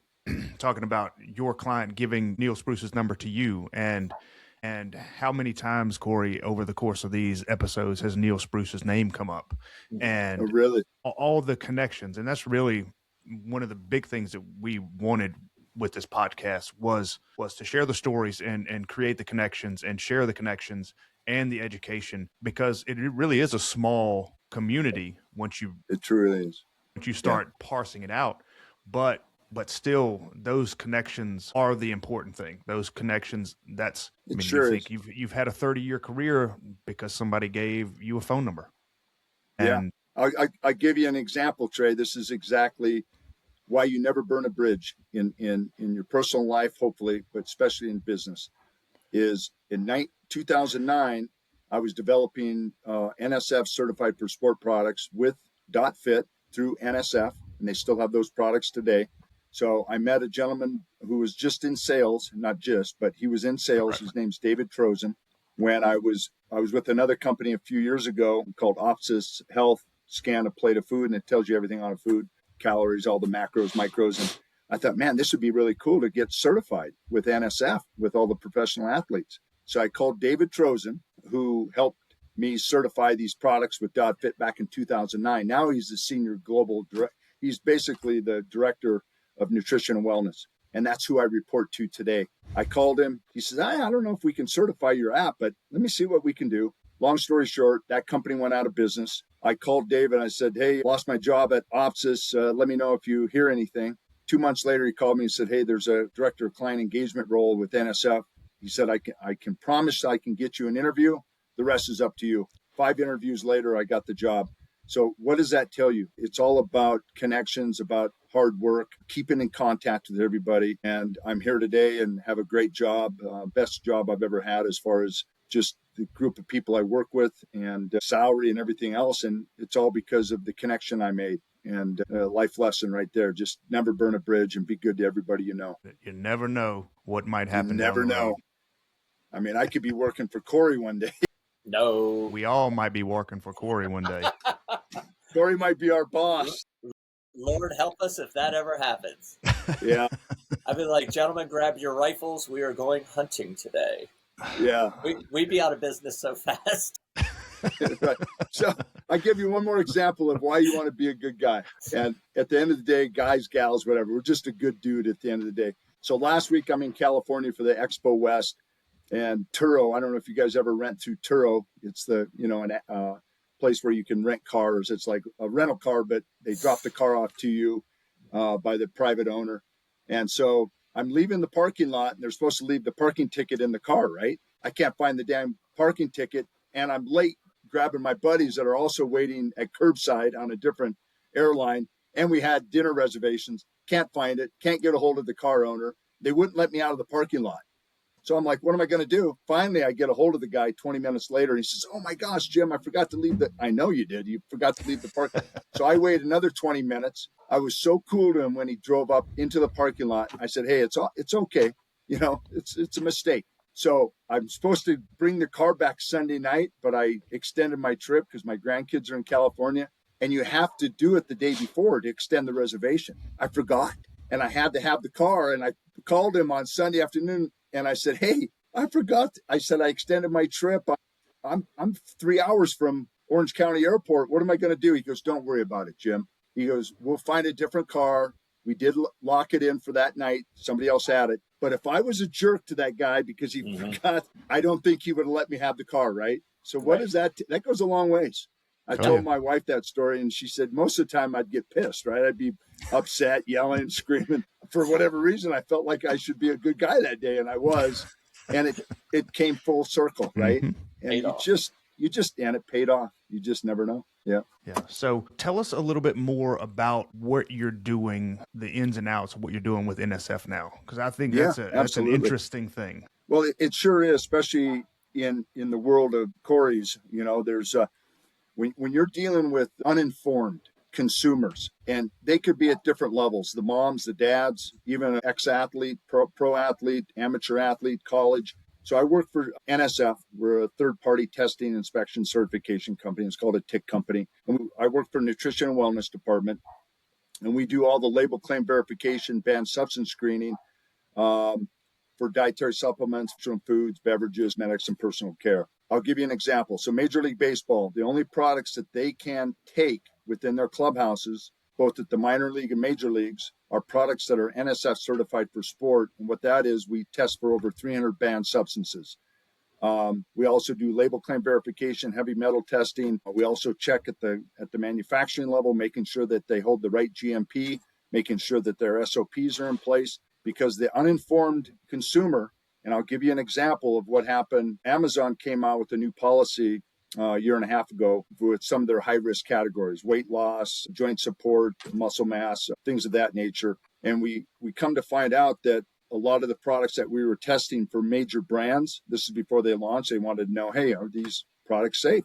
Speaker 1: talking about your client giving Neil Spruce's number to you, and how many times, Corey, over the course of these episodes has Neil Spruce's name come up, and
Speaker 3: really
Speaker 1: all the connections. And that's really one of the big things that we wanted with this podcast was to share the stories and create the connections and share the connections and the education, because it really is a small community
Speaker 3: it truly is.
Speaker 1: Once you start parsing it out, but still those connections are the important thing. Those connections, you've had a 30-year career because somebody gave you a phone number. And
Speaker 3: I give you an example, Trey. This is exactly why you never burn a bridge in your personal life, hopefully, but especially in business. Is in 2009, I was developing NSF certified for sport products with .fit through NSF, and they still have those products today. So I met a gentleman who was just in sales, not just, but he was in sales. His name's David Trozen. When I was with another company a few years ago called Opsis Health, scan a plate of food, and it tells you everything on a food, calories, all the macros, micros. And I thought, man, this would be really cool to get certified with NSF, with all the professional athletes. So I called David Trozen, who helped me certify these products with .fit back in 2009. Now he's the senior global director. He's basically the director of nutrition and wellness. And that's who I report to today. I called him. He says, I don't know if we can certify your app, but let me see what we can do. Long story short, that company went out of business. I called Dave and I said, hey, lost my job at Opsis. Let me know if you hear anything. 2 months later, he called me and said, hey, there's a director of client engagement role with NSF. He said, I can promise I can get you an interview. The rest is up to you. 5 interviews later, I got the job. So what does that tell you? It's all about connections, about hard work, keeping in contact with everybody. And I'm here today and have a great job, best job I've ever had as far as just the group of people I work with and salary and everything else. And it's all because of the connection I made. And a life lesson right there. Just never burn a bridge and be good to everybody you know.
Speaker 1: You never know what might happen.
Speaker 3: You never know. I mean, I could be working for Corey one day.
Speaker 2: No.
Speaker 1: We all might be working for Corey one day.
Speaker 3: Corey might be our boss.
Speaker 2: Lord help us if that ever happens.
Speaker 3: Yeah.
Speaker 2: I'd be like, gentlemen, grab your rifles. We are going hunting today.
Speaker 3: Yeah.
Speaker 2: We'd be out of business so fast.
Speaker 3: Right. So I give you one more example of why you want to be a good guy. And at the end of the day, guys, gals, whatever, we're just a good dude at the end of the day. So last week I'm in California for the Expo West and Turo. I don't know if you guys ever rent through Turo. It's the, an place where you can rent cars. It's like a rental car, but they drop the car off to you by the private owner. And so I'm leaving the parking lot and they're supposed to leave the parking ticket in the car, right? I can't find the damn parking ticket and I'm late grabbing my buddies that are also waiting at curbside on a different airline. And we had dinner reservations. Can't find it. Can't get a hold of the car owner. They wouldn't let me out of the parking lot. So I'm like, what am I going to do? Finally, I get a hold of the guy 20 minutes later. And he says, oh my gosh, Jim, I forgot to leave I know you did. You forgot to leave the parking. So I waited another 20 minutes. I was so cool to him when he drove up into the parking lot. I said, hey, it's okay. It's a mistake. So I'm supposed to bring the car back Sunday night, but I extended my trip because my grandkids are in California. And you have to do it the day before to extend the reservation. I forgot. And I had to have the car. And I called him on Sunday afternoon and I said, hey, I forgot. I said, I extended my trip. I'm 3 hours from Orange County Airport. What am I going to do? He goes, don't worry about it, Jim. He goes, we'll find a different car. We did lock it in for that night. Somebody else had it. But if I was a jerk to that guy because he forgot, I don't think he would have let me have the car, right? So what is that? That goes a long ways. I told my wife that story, and she said most of the time I'd get pissed, right? I'd be upset, yelling, screaming. For whatever reason, I felt like I should be a good guy that day, and I was. And it came full circle, right? And and it paid off. You just never know. Yeah.
Speaker 1: So tell us a little bit more about what you're doing, the ins and outs of what you're doing with NSF now, because I think that's an interesting thing.
Speaker 3: Well, it sure is, especially in the world of Corey's. You know, there's when you're dealing with uninformed consumers, and they could be at different levels, the moms, the dads, even an ex-athlete, pro athlete, amateur athlete, college. So I work for NSF. We're a third-party testing, inspection, certification company. It's called a TIC company. And I work for Nutrition and Wellness Department, and we do all the label claim verification, banned substance screening for dietary supplements, foods, beverages, medics, and personal care. I'll give you an example. So Major League Baseball, the only products that they can take within their clubhouses, both at the minor league and major leagues, are products that are NSF certified for sport. And what that is, we test for over 300 banned substances. We also do label claim verification, heavy metal testing. We also check at the manufacturing level, making sure that they hold the right GMP, making sure that their SOPs are in place, because the uninformed consumer, and I'll give you an example of what happened. Amazon came out with a new policy a year and a half ago with some of their high-risk categories, weight loss, joint support, muscle mass, things of that nature. And we come to find out that a lot of the products that we were testing for major brands, this is before they launched, they wanted to know, hey, are these products safe?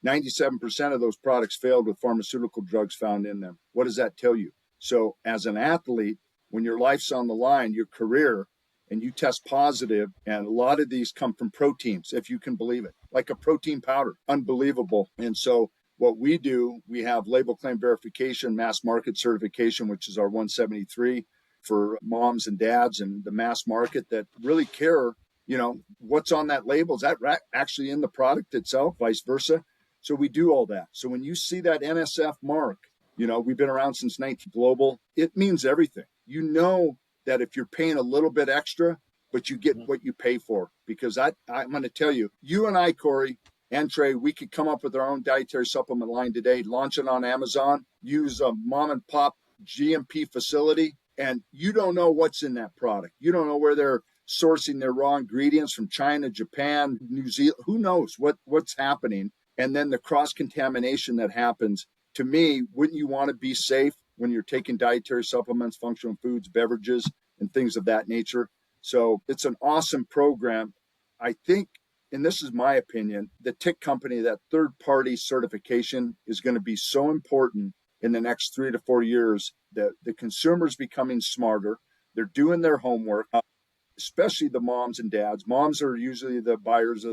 Speaker 3: 97% of those products failed with pharmaceutical drugs found in them. What does that tell you? So as an athlete, when your life's on the line, your career, and you test positive, and a lot of these come from proteins, if you can believe it, like a protein powder, unbelievable. And so what we do, we have label claim verification, mass market certification, which is our 173 for moms and dads and the mass market that really care, you know, what's on that label. Is that actually in the product itself, vice versa? So we do all that. So when you see that NSF mark, you know, we've been around since 19 global, it means everything. You know that if you're paying a little bit extra, but you get what you pay for. Because I'm going to tell you, you and I, Corey and Trey, we could come up with our own dietary supplement line today, launch it on Amazon, use a mom and pop GMP facility, and you don't know what's in that product. You don't know where they're sourcing their raw ingredients from China, Japan, New Zealand. Who knows what's happening? And then the cross-contamination that happens. To me, wouldn't you want to be safe when you're taking dietary supplements, functional foods, beverages, and things of that nature? So it's an awesome program. I think, and this is my opinion, the TIC company, that third-party certification is going to be so important in the next 3 to 4 years. That the consumer's becoming smarter. They're doing their homework, especially the moms and dads. Moms are usually the buyers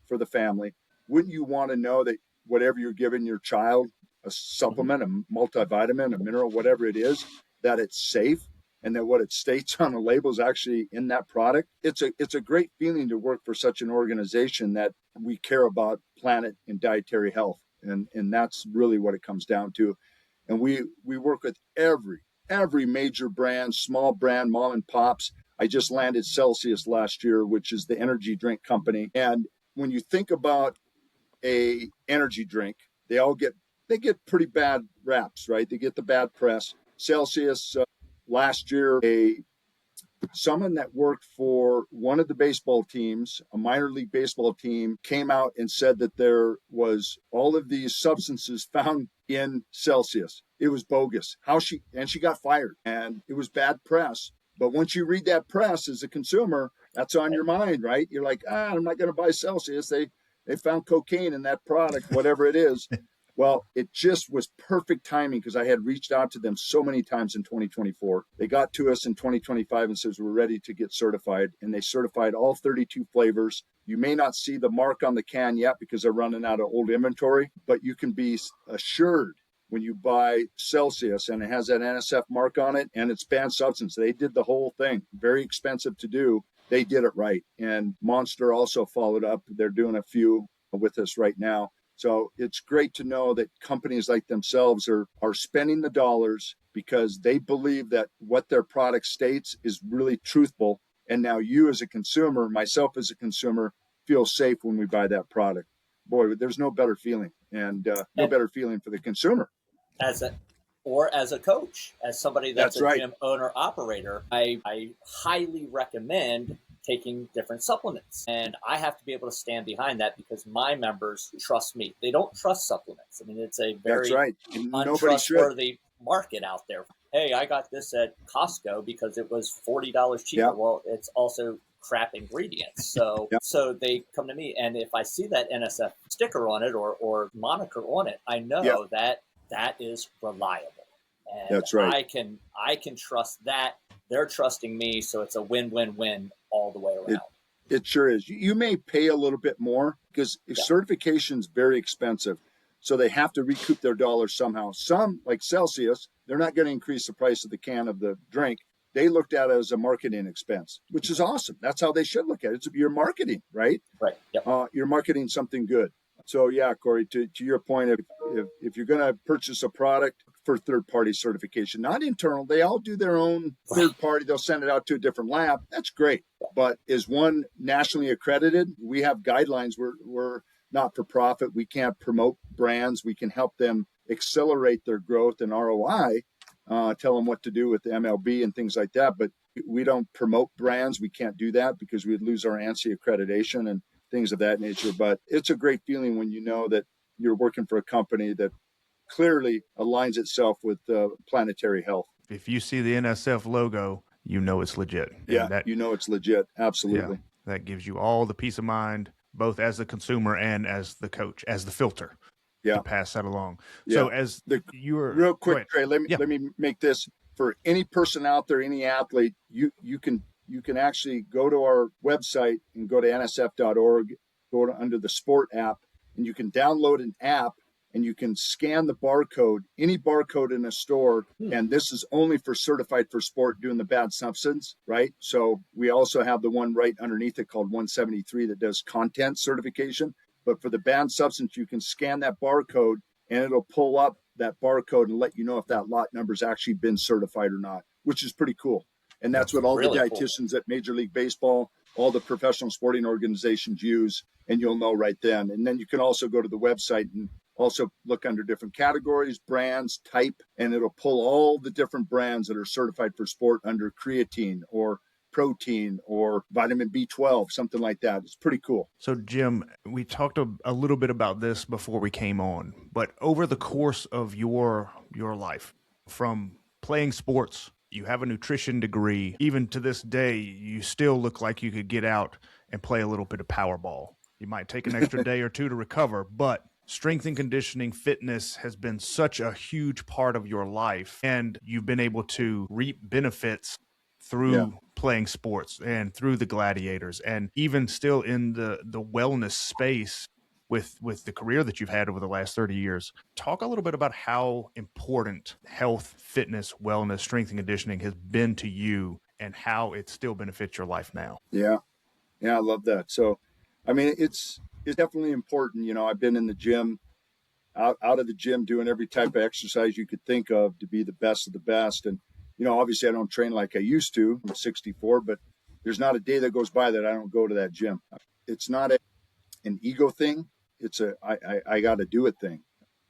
Speaker 3: for the family. Wouldn't you want to know that whatever you're giving your child, a supplement, a multivitamin, a mineral, whatever it is, that it's safe and that what it states on the label is actually in that product? It's a great feeling to work for such an organization that we care about planet and dietary health. And that's really what it comes down to. And we work with every major brand, small brand, mom and pops. I just landed Celsius last year, which is the energy drink company. And when you think about a energy drink, they get pretty bad raps, right? They get the bad press. Celsius, last year, someone that worked for one of the baseball teams, a minor league baseball team, came out and said that there was all of these substances found in Celsius. It was bogus. She got fired, and it was bad press. But once you read that press as a consumer, that's on your mind, right? You're like, I'm not going to buy Celsius. They found cocaine in that product, whatever it is. Well, it just was perfect timing because I had reached out to them so many times in 2024. They got to us in 2025 and says, we're ready to get certified. And they certified all 32 flavors. You may not see the mark on the can yet because they're running out of old inventory, but you can be assured when you buy Celsius and it has that NSF mark on it and it's banned substance. They did the whole thing. Very expensive to do. They did it right. And Monster also followed up. They're doing a few with us right now. So it's great to know that companies like themselves are spending the dollars because they believe that what their product states is really truthful. And now you as a consumer, myself as a consumer, feel safe when we buy that product. Boy, there's no better feeling and no better feeling for the consumer.
Speaker 2: As a coach, as somebody that's a
Speaker 3: right.
Speaker 2: gym owner operator, I highly recommend taking different supplements. And I have to be able to stand behind that because my members trust me. They don't trust supplements. I mean, it's a very untrustworthy market out there. Hey, I got this at Costco because it was $40 cheaper.
Speaker 3: Yep.
Speaker 2: Well, it's also crap ingredients. So
Speaker 3: yep.
Speaker 2: So they come to me. And if I see that NSF sticker on it or moniker on it, I know that is reliable. And
Speaker 3: that's right.
Speaker 2: I can trust that. They're trusting me, so it's a win-win-win all the way around.
Speaker 3: It sure is. You may pay a little bit more because certification is very expensive. So they have to recoup their dollars somehow. Some, like Celsius, they're not going to increase the price of the can of the drink. They looked at it as a marketing expense, which is awesome. That's how they should look at it. You're marketing, right?
Speaker 2: Right. Yep.
Speaker 3: You're marketing something good. So yeah, Corey, to your point, if you're going to purchase a product for third-party certification, not internal, they all do their own third-party. They'll send it out to a different lab. That's great. But is one nationally accredited? We have guidelines. We're not for profit. We can't promote brands. We can help them accelerate their growth and ROI, tell them what to do with the MLB and things like that. But we don't promote brands. We can't do that because we'd lose our ANSI accreditation and things of that nature. But it's a great feeling when you know that you're working for a company that clearly aligns itself with planetary health.
Speaker 1: If you see the NSF logo, you know it's legit.
Speaker 3: Yeah, you know it's legit. Absolutely.
Speaker 1: Yeah, that gives you all the peace of mind, both as the consumer and as the coach, as the filter. To pass that along.
Speaker 3: Yeah.
Speaker 1: So as you're
Speaker 3: real quick, Trey, let me make this for any person out there, any athlete. You can actually go to our website and go to nsf.org, go to under the sport app, and you can download an app and you can scan the barcode, any barcode in a store. And this is only for certified for sport doing the bad substance, right? So we also have the one right underneath it called 173 that does content certification. But for the banned substance, you can scan that barcode and it'll pull up that barcode and let you know if that lot number's actually been certified or not, which is pretty cool. And that's what all really the dietitians at Major League Baseball, all the professional sporting organizations use, and you'll know right then. And then you can also go to the website and also look under different categories, brands, type, and it'll pull all the different brands that are certified for sport under creatine or protein or vitamin B12, something like that. It's pretty cool.
Speaker 1: So Jim, we talked a little bit about this before we came on, but over the course of your life, from playing sports, you have a nutrition degree. Even to this day, you still look like you could get out and play a little bit of Powerball. You might take an extra day or two to recover, but strength and conditioning, fitness has been such a huge part of your life, and you've been able to reap benefits through playing sports and through the Gladiators, and even still in the wellness space with the career that you've had over the last 30 years. Talk a little bit about how important health, fitness, wellness, strength and conditioning has been to you and how it still benefits your life now.
Speaker 3: Yeah, I love that. So, I mean, it's definitely important. You know, I've been in the gym, out of the gym, doing every type of exercise you could think of to be the best of the best. And, you know, obviously I don't train like I used to. I'm 64, but there's not a day that goes by that I don't go to that gym. It's not an ego thing. It's I got to do it thing,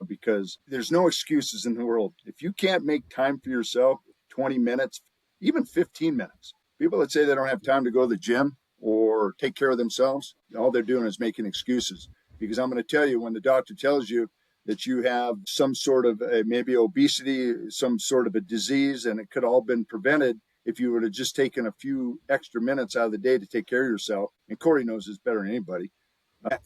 Speaker 3: because there's no excuses in the world. If you can't make time for yourself, 20 minutes, even 15 minutes, people that say they don't have time to go to the gym or take care of themselves, all they're doing is making excuses. Because I'm going to tell you, when the doctor tells you that you have some sort of maybe obesity, some sort of a disease, and it could all been prevented if you would have just taken a few extra minutes out of the day to take care of yourself. And Corey knows this better than anybody.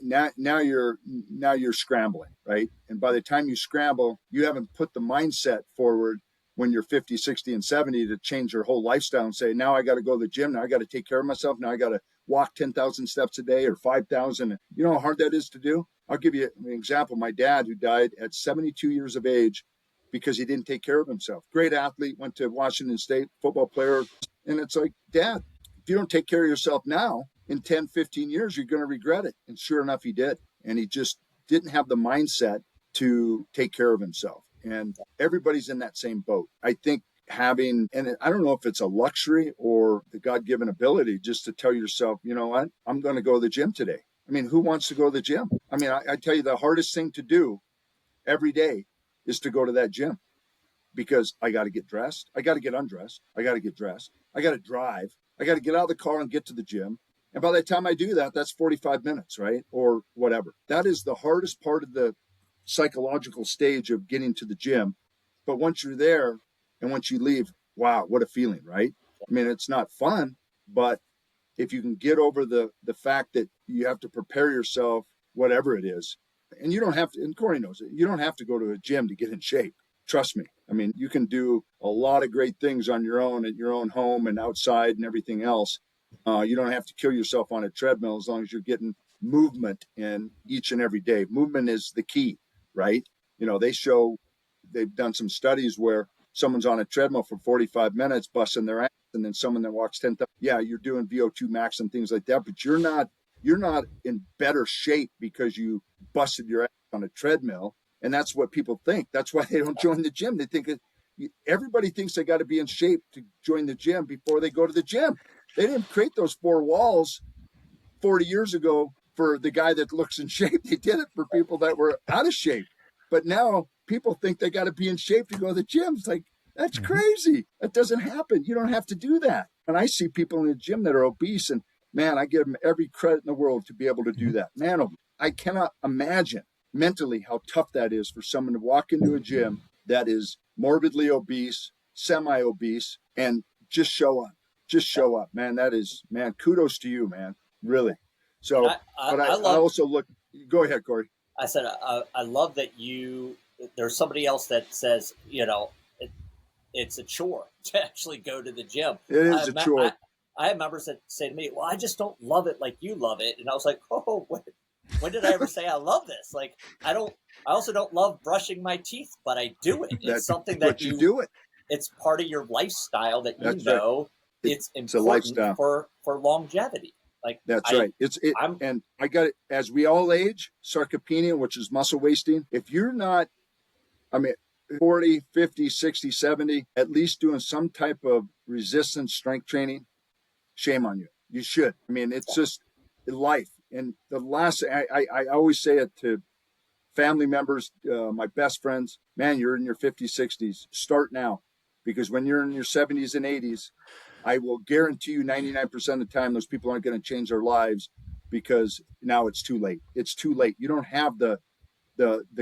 Speaker 3: Now you're scrambling, right? And by the time you scramble, you haven't put the mindset forward when you're 50, 60, and 70 to change your whole lifestyle and say, now I got to go to the gym. Now I got to take care of myself. Now I got to walk 10,000 steps a day or 5,000. You know how hard that is to do? I'll give you an example. My dad, who died at 72 years of age because he didn't take care of himself. Great athlete, went to Washington State, football player. And it's like, Dad, if you don't take care of yourself now, in 10, 15 years, you're going to regret it. And sure enough, he did. And he just didn't have the mindset to take care of himself. And everybody's in that same boat. I think having, and I don't know if it's a luxury or the God-given ability just to tell yourself, you know what, I'm going to go to the gym today. I mean, who wants to go to the gym? I mean, I tell you, the hardest thing to do every day is to go to that gym because I got to get dressed. I got to get undressed. I got to get dressed. I got to drive. I got to get out of the car and get to the gym. And by the time I do that, that's 45 minutes, right? Or whatever. That is the hardest part of the psychological stage of getting to the gym. But once you're there and once you leave, wow, what a feeling, right? I mean, it's not fun, but if you can get over the fact that you have to prepare yourself, whatever it is, and you don't have to, and Corey knows it, you don't have to go to a gym to get in shape. Trust me. I mean, you can do a lot of great things on your own at your own home and outside and everything else. You don't have to kill yourself on a treadmill as long as you're getting movement in each and every day. Movement is the key, right? You know, they've done some studies where someone's on a treadmill for 45 minutes busting their ass, and then someone that walks 10,000. Yeah, you're doing VO2 max and things like that, but you're not in better shape because you busted your ass on a treadmill. And that's what people think. That's why they don't join the gym. They think everybody thinks they got to be in shape to join the gym before they go to the gym. They didn't create those four walls 40 years ago for the guy that looks in shape. They did it for people that were out of shape. But now people think they got to be in shape to go to the gym. It's like, that's crazy. That doesn't happen. You don't have to do that. And I see people in the gym that are obese, and man, I give them every credit in the world to be able to do that. Man, I cannot imagine mentally how tough that is for someone to walk into a gym that is morbidly obese, semi-obese, and just show up. Just show up, man. That is, man, kudos to you, man. Really. So, I also look, go ahead, Corey.
Speaker 2: I said, I love that there's somebody else that says, you know, it's a chore to actually go to the gym.
Speaker 3: It is a chore.
Speaker 2: I have members that say to me, well, I just don't love it like you love it. And I was like, oh, when did I ever say I love this? Like, I also don't love brushing my teeth, but I do it. It's something that you do it. It's part of your lifestyle that you know. Right. It's important for longevity. Like
Speaker 3: that's right. And I got it as we all age, sarcopenia, which is muscle wasting. If you're not, 40, 50, 60, 70, at least doing some type of resistance strength training, shame on you. You should. I mean, it's just life. And the last, I always say it to family members, my best friends, man, you're in your 50s, 60s, start now. Because when you're in your 70s and 80s, I will guarantee you 99% of the time, those people aren't going to change their lives because now it's too late. It's too late. You don't have the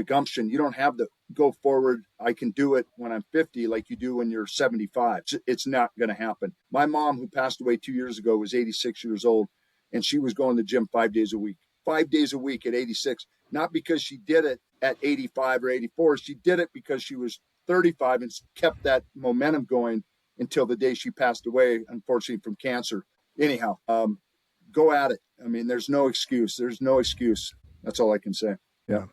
Speaker 3: gumption. You don't have the go forward. I can do it when I'm 50 like you do when you're 75. It's not going to happen. My mom, who passed away 2 years ago, was 86 years old, and she was going to the gym 5 days a week. 5 days a week at 86. Not because she did it at 85 or 84. She did it because she was 35 and kept that momentum going until the day she passed away, unfortunately, from cancer. Anyhow, go at it. I mean, there's no excuse. There's no excuse. That's all I can say. Yeah.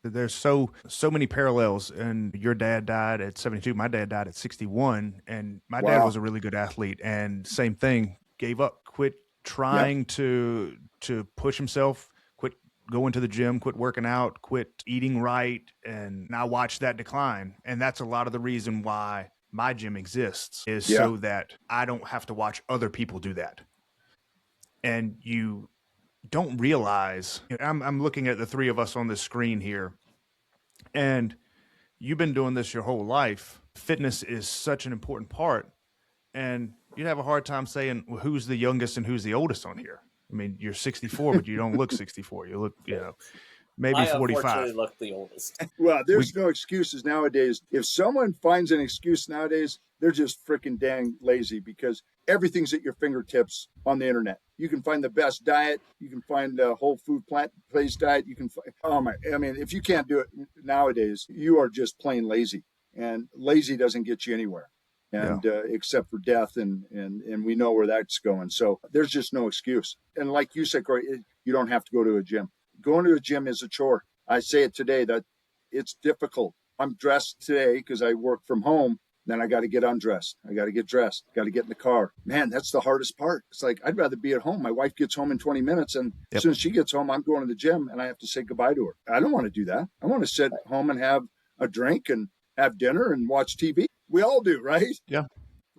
Speaker 1: There's so many parallels. And your dad died at 72. My dad died at 61. And my dad was a really good athlete. And same thing, gave up, quit trying to push himself, quit going to the gym, quit working out, quit eating right. And I watched that decline. And that's a lot of the reason why my gym exists, is so that I don't have to watch other people do that. And you don't realize, I'm looking at the three of us on this screen here, and you've been doing this your whole life. Fitness is such an important part, and you'd have a hard time saying, well, who's the youngest and who's the oldest on here. I mean, you're 64, but you don't look 64. You look, maybe 45. I unfortunately
Speaker 2: look the oldest.
Speaker 3: Well, there's no excuses nowadays. If someone finds an excuse nowadays, they're just freaking dang lazy because everything's at your fingertips on the internet. You can find the best diet. You can find a whole food plant-based diet. You can find, if you can't do it nowadays, you are just plain lazy, and lazy doesn't get you anywhere. And except for death, and we know where that's going. So there's just no excuse. And like you said, Corey, you don't have to go to a gym. Going to a gym is a chore. I say it today that it's difficult. I'm dressed today because I work from home. Then I got to get undressed. I got to get dressed. Got to get in the car. Man, that's the hardest part. It's like, I'd rather be at home. My wife gets home in 20 minutes. And as soon as she gets home, I'm going to the gym and I have to say goodbye to her. I don't want to do that. I want to sit home and have a drink and have dinner and watch TV. We all do, right?
Speaker 1: Yeah.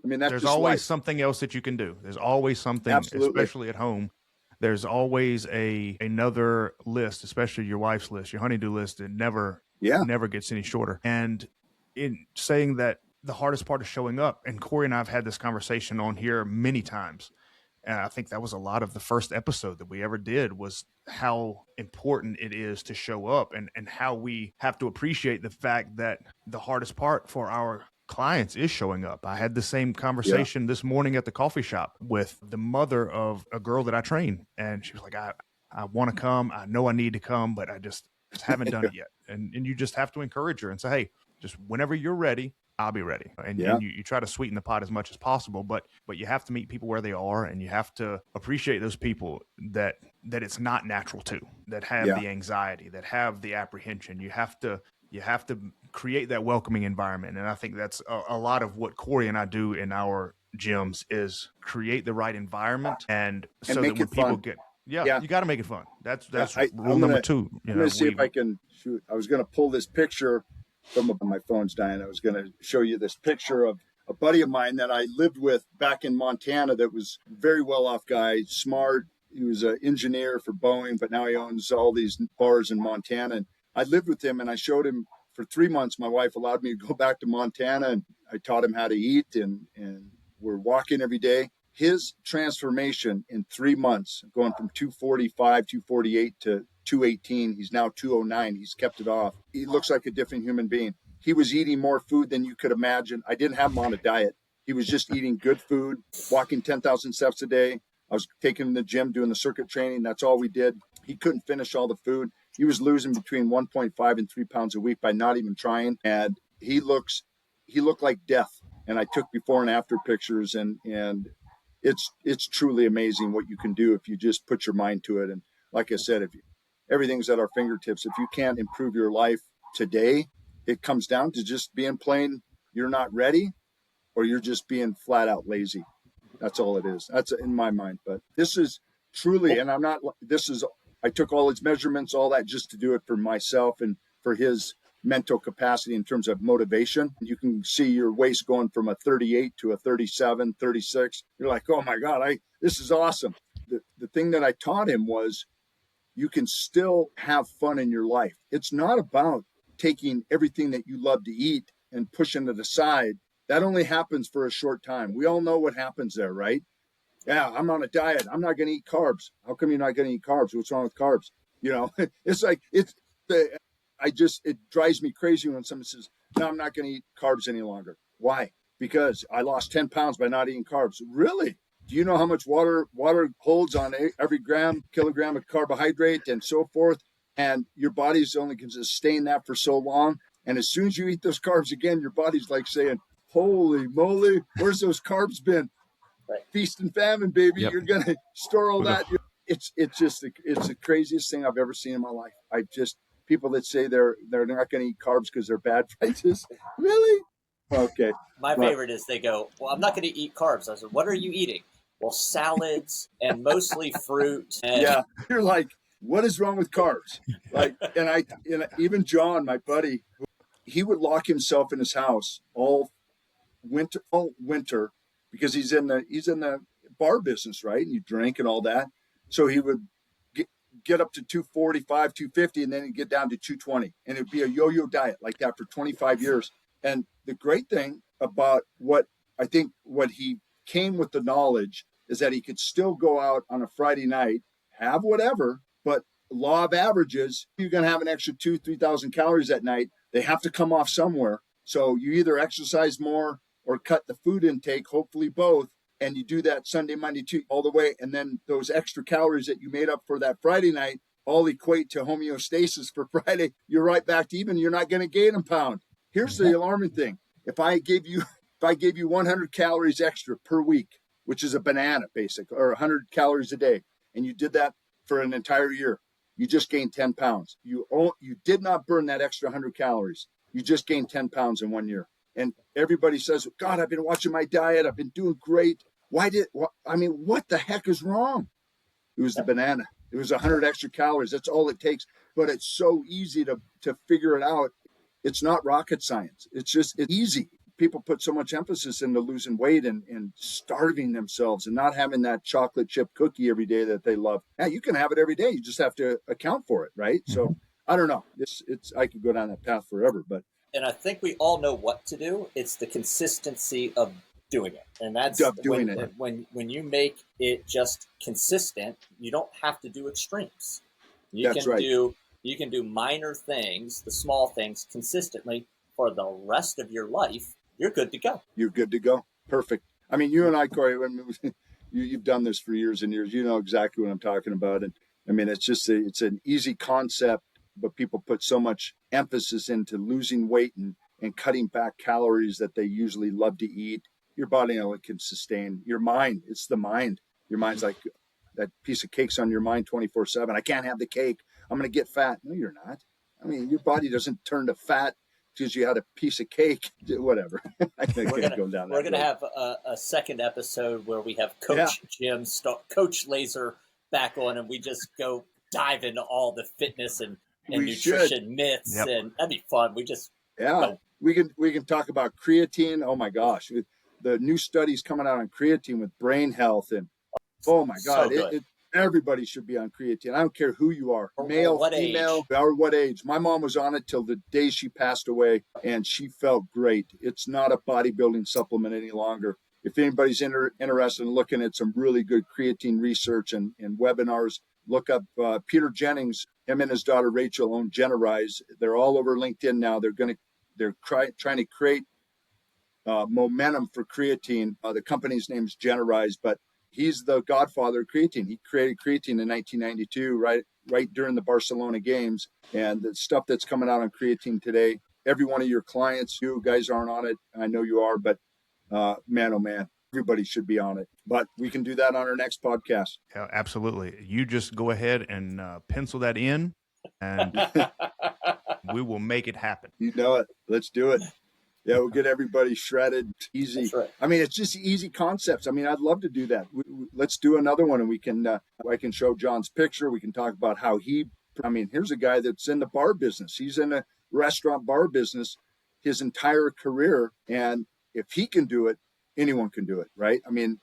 Speaker 3: I mean, that's
Speaker 1: there's
Speaker 3: just
Speaker 1: always
Speaker 3: life.
Speaker 1: something else that you can do. There's always something,
Speaker 3: Absolutely.
Speaker 1: especially at home. There's always another list, especially your wife's list, your honeydew list. It never gets any shorter. And in saying that, the hardest part is showing up. And Corey and I have had this conversation on here many times. And I think that was a lot of the first episode that we ever did, was how important it is to show up, and how we have to appreciate the fact that the hardest part for our clients is showing up. I had the same conversation this morning at the coffee shop with the mother of a girl that I train. And she was like, I want to come. I know I need to come, but I just haven't done it yet. And you just have to encourage her and say, hey, just whenever you're ready, I'll be ready. And you try to sweeten the pot as much as possible, but you have to meet people where they are, and you have to appreciate those people that it's not natural to, that have the anxiety, that have the apprehension. You have to create that welcoming environment. And I think that's a lot of what Corey and I do in our gyms, is create the right environment, and so that when people
Speaker 3: fun.
Speaker 1: get, you got to make it fun. That's rule
Speaker 3: number
Speaker 1: 2.
Speaker 3: I'm going to see if I can shoot. I was going to pull this picture from my phone's dying. I was going to show you this picture of a buddy of mine that I lived with back in Montana, that was a very well-off guy, smart. He was an engineer for Boeing, but now he owns all these bars in Montana. And I lived with him, and I showed him for 3 months. My wife allowed me to go back to Montana, and I taught him how to eat, and we're walking every day. His transformation in 3 months, going from 245, 248 to 218. He's now 209. He's kept it off. He looks like a different human being. He was eating more food than you could imagine. I didn't have him on a diet. He was just eating good food, walking 10,000 steps a day. I was taking him to the gym, doing the circuit training. That's all we did. He couldn't finish all the food. He was losing between 1.5 and 3 pounds a week by not even trying. And he looked like death. And I took before and after pictures, and it's truly amazing what you can do if you just put your mind to it. And like I said, everything's at our fingertips. If you can't improve your life today, it comes down to just being plain, you're not ready, or you're just being flat out lazy. That's all it is. That's in my mind. But this is truly, and I took all his measurements, all that, just to do it for myself and for his mental capacity in terms of motivation. You can see your waist going from a 38 to a 37, 36. You're like, oh my God, this is awesome. The thing that I taught him was, you can still have fun in your life. It's not about taking everything that you love to eat and pushing it aside. That only happens for a short time. We all know what happens there, right? Yeah, I'm on a diet. I'm not going to eat carbs. How come you're not going to eat carbs? What's wrong with carbs? It's like, it drives me crazy when someone says, no, I'm not going to eat carbs any longer. Why? Because I lost 10 pounds by not eating carbs. Really? Do you know how much water holds on every kilogram of carbohydrate and so forth? And your body's only can sustain that for so long. And as soon as you eat those carbs again, your body's like saying, holy moly, where's those carbs been?
Speaker 2: Right.
Speaker 3: Feast and famine, baby.
Speaker 1: Yep.
Speaker 3: You're going to store all that. It's the craziest thing I've ever seen in my life. People that say they're not going to eat carbs because they're bad for you. Really? Okay.
Speaker 2: My favorite is they go, well, I'm not going to eat carbs. I said, what are you eating? Well, salads and mostly fruit. And
Speaker 3: yeah, you're like, what is wrong with carbs? Like, and even John, my buddy, he would lock himself in his house all winter because he's in the bar business, right? And you drink and all that. So he would get up to 245, 250, and then he'd get down to 220. And it'd be a yo-yo diet like that for 25 years. And the great thing about what he came with the knowledge is that he could still go out on a Friday night, have whatever, but law of averages, you're going to have an extra 2,000-3,000 calories that night. They have to come off somewhere. So you either exercise more or cut the food intake, hopefully both. And you do that Sunday, Monday, Tuesday, all the way. And then those extra calories that you made up for that Friday night all equate to homeostasis for Friday. You're right back to even. You're not going to gain a pound. Here's the alarming thing. If I gave you 100 calories extra per week, which is a banana basically, or 100 calories a day, and you did that for an entire year, you just gained 10 pounds. You did not burn that extra 100 calories. You just gained 10 pounds in 1 year. And everybody says, God, I've been watching my diet. I've been doing great. What the heck is wrong? It was the banana. It was 100 extra calories. That's all it takes. But it's so easy to figure it out. It's not rocket science. It's easy. People put so much emphasis into losing weight and starving themselves and not having that chocolate chip cookie every day that they love. Yeah, you can have it every day. You just have to account for it, right? So I don't know. I could go down that path forever, but.
Speaker 2: And I think we all know what to do. It's the consistency of doing it. And that's when you make it just consistent, you don't have to do extremes. You can do minor things, the small things consistently for the rest of your life. You're good to go.
Speaker 3: You're good to go. Perfect. I mean, you and I, Corey, you've done this for years and years. You know exactly what I'm talking about. And I mean, it's an easy concept, but people put so much emphasis into losing weight and cutting back calories that they usually love to eat. Your body only can sustain your mind. It's the mind. Your mind's like that piece of cake's on your mind 24/7. I can't have the cake. I'm going to get fat. No, you're not. I mean, your body doesn't turn to fat because you had a piece of cake, whatever. I think we're
Speaker 2: going to have a second episode where we have Coach Jim Starr, Coach Laser back on, and we just go dive into all the fitness and nutrition myths, and that'd be fun. We can talk about creatine. Oh my gosh, the new studies coming out on creatine with brain health, and oh my God, everybody should be on creatine. I don't care who you are, male, female, or what age. My mom was on it till the day she passed away, and she felt great. It's not a bodybuilding supplement any longer. If anybody's interested in looking at some really good creatine research and webinars, look up Peter Jennings. Him and his daughter Rachel own Generise. They're all over LinkedIn now. They're trying to create momentum for creatine. The company's name is Generise, but he's the godfather of creatine. He created creatine in 1992, right during the Barcelona games. And the stuff that's coming out on creatine today, every one of your clients, you guys aren't on it. I know you are, but man, oh man, everybody should be on it. But we can do that on our next podcast.
Speaker 1: Yeah, absolutely. You just go ahead and pencil that in, and we will make it happen.
Speaker 3: You know it. Let's do it. Yeah, we'll get everybody shredded. Easy. That's right. I mean, it's just easy concepts. I mean, I'd love to do that. Let's do another one, and we can. I can show John's picture. We can talk about how here's a guy that's in the bar business. He's in a restaurant bar business his entire career, and if he can do it, anyone can do it, right? I mean,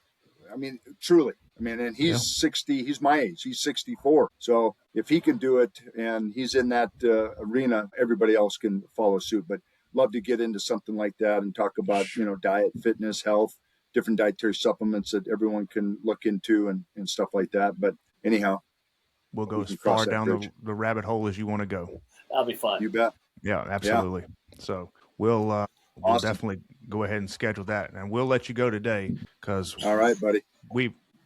Speaker 3: truly. I mean, and he's 60. He's my age. He's 64. So if he can do it, and he's in that arena, everybody else can follow suit. But love to get into something like that and talk about, diet, fitness, health, different dietary supplements that everyone can look into and stuff like that. But anyhow,
Speaker 1: we'll go as far down the rabbit hole as you want to go.
Speaker 2: That'll be fun.
Speaker 3: You bet.
Speaker 1: Yeah, absolutely. Yeah. So we'll definitely go ahead and schedule that, and we'll let you go today because
Speaker 3: all right, buddy.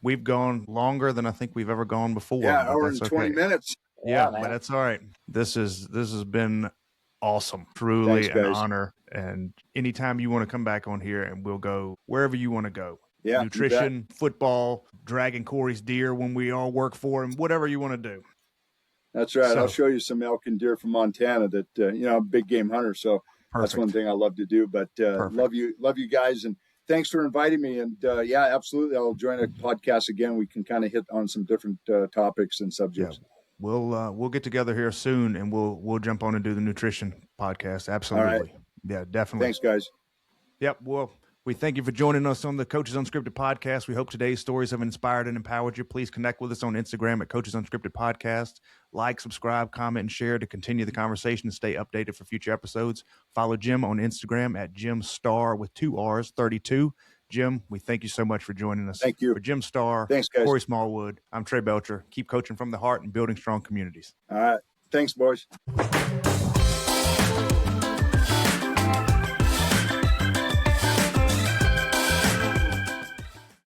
Speaker 1: We've gone longer than I think we've ever gone before.
Speaker 3: Yeah, hour and 20 minutes.
Speaker 1: Yeah, but that's all right. This has been awesome. Truly an honor. And anytime you want to come back on here, and we'll go wherever you want to go. Yeah, nutrition, football, dragging Corey's deer when we all work for him, whatever you want to do.
Speaker 3: That's right. I'll show you some elk and deer from Montana that, I'm a big game hunter. So that's one thing I love to do, but love you guys. And thanks for inviting me. And yeah, absolutely. I'll join a podcast again. We can kind of hit on some different topics and subjects. Yeah.
Speaker 1: We'll get together here soon, and we'll jump on and do the nutrition podcast. Absolutely. All right. Yeah, definitely.
Speaker 3: Thanks, guys.
Speaker 1: Yep. Well, we thank you for joining us on the Coaches Unscripted podcast. We hope today's stories have inspired and empowered you. Please connect with us on Instagram at Coaches Unscripted Podcast. Like, subscribe, comment, and share to continue the conversation and stay updated for future episodes. Follow Jim on Instagram at Jim Starr with 2 R's 32. Jim, we thank you so much for joining us.
Speaker 3: Thank you.
Speaker 1: For Jim Starr,
Speaker 3: thanks, guys.
Speaker 1: Corey Smallwood, I'm Trey Belcher. Keep coaching from the heart and building strong communities.
Speaker 3: All right. Thanks, boys.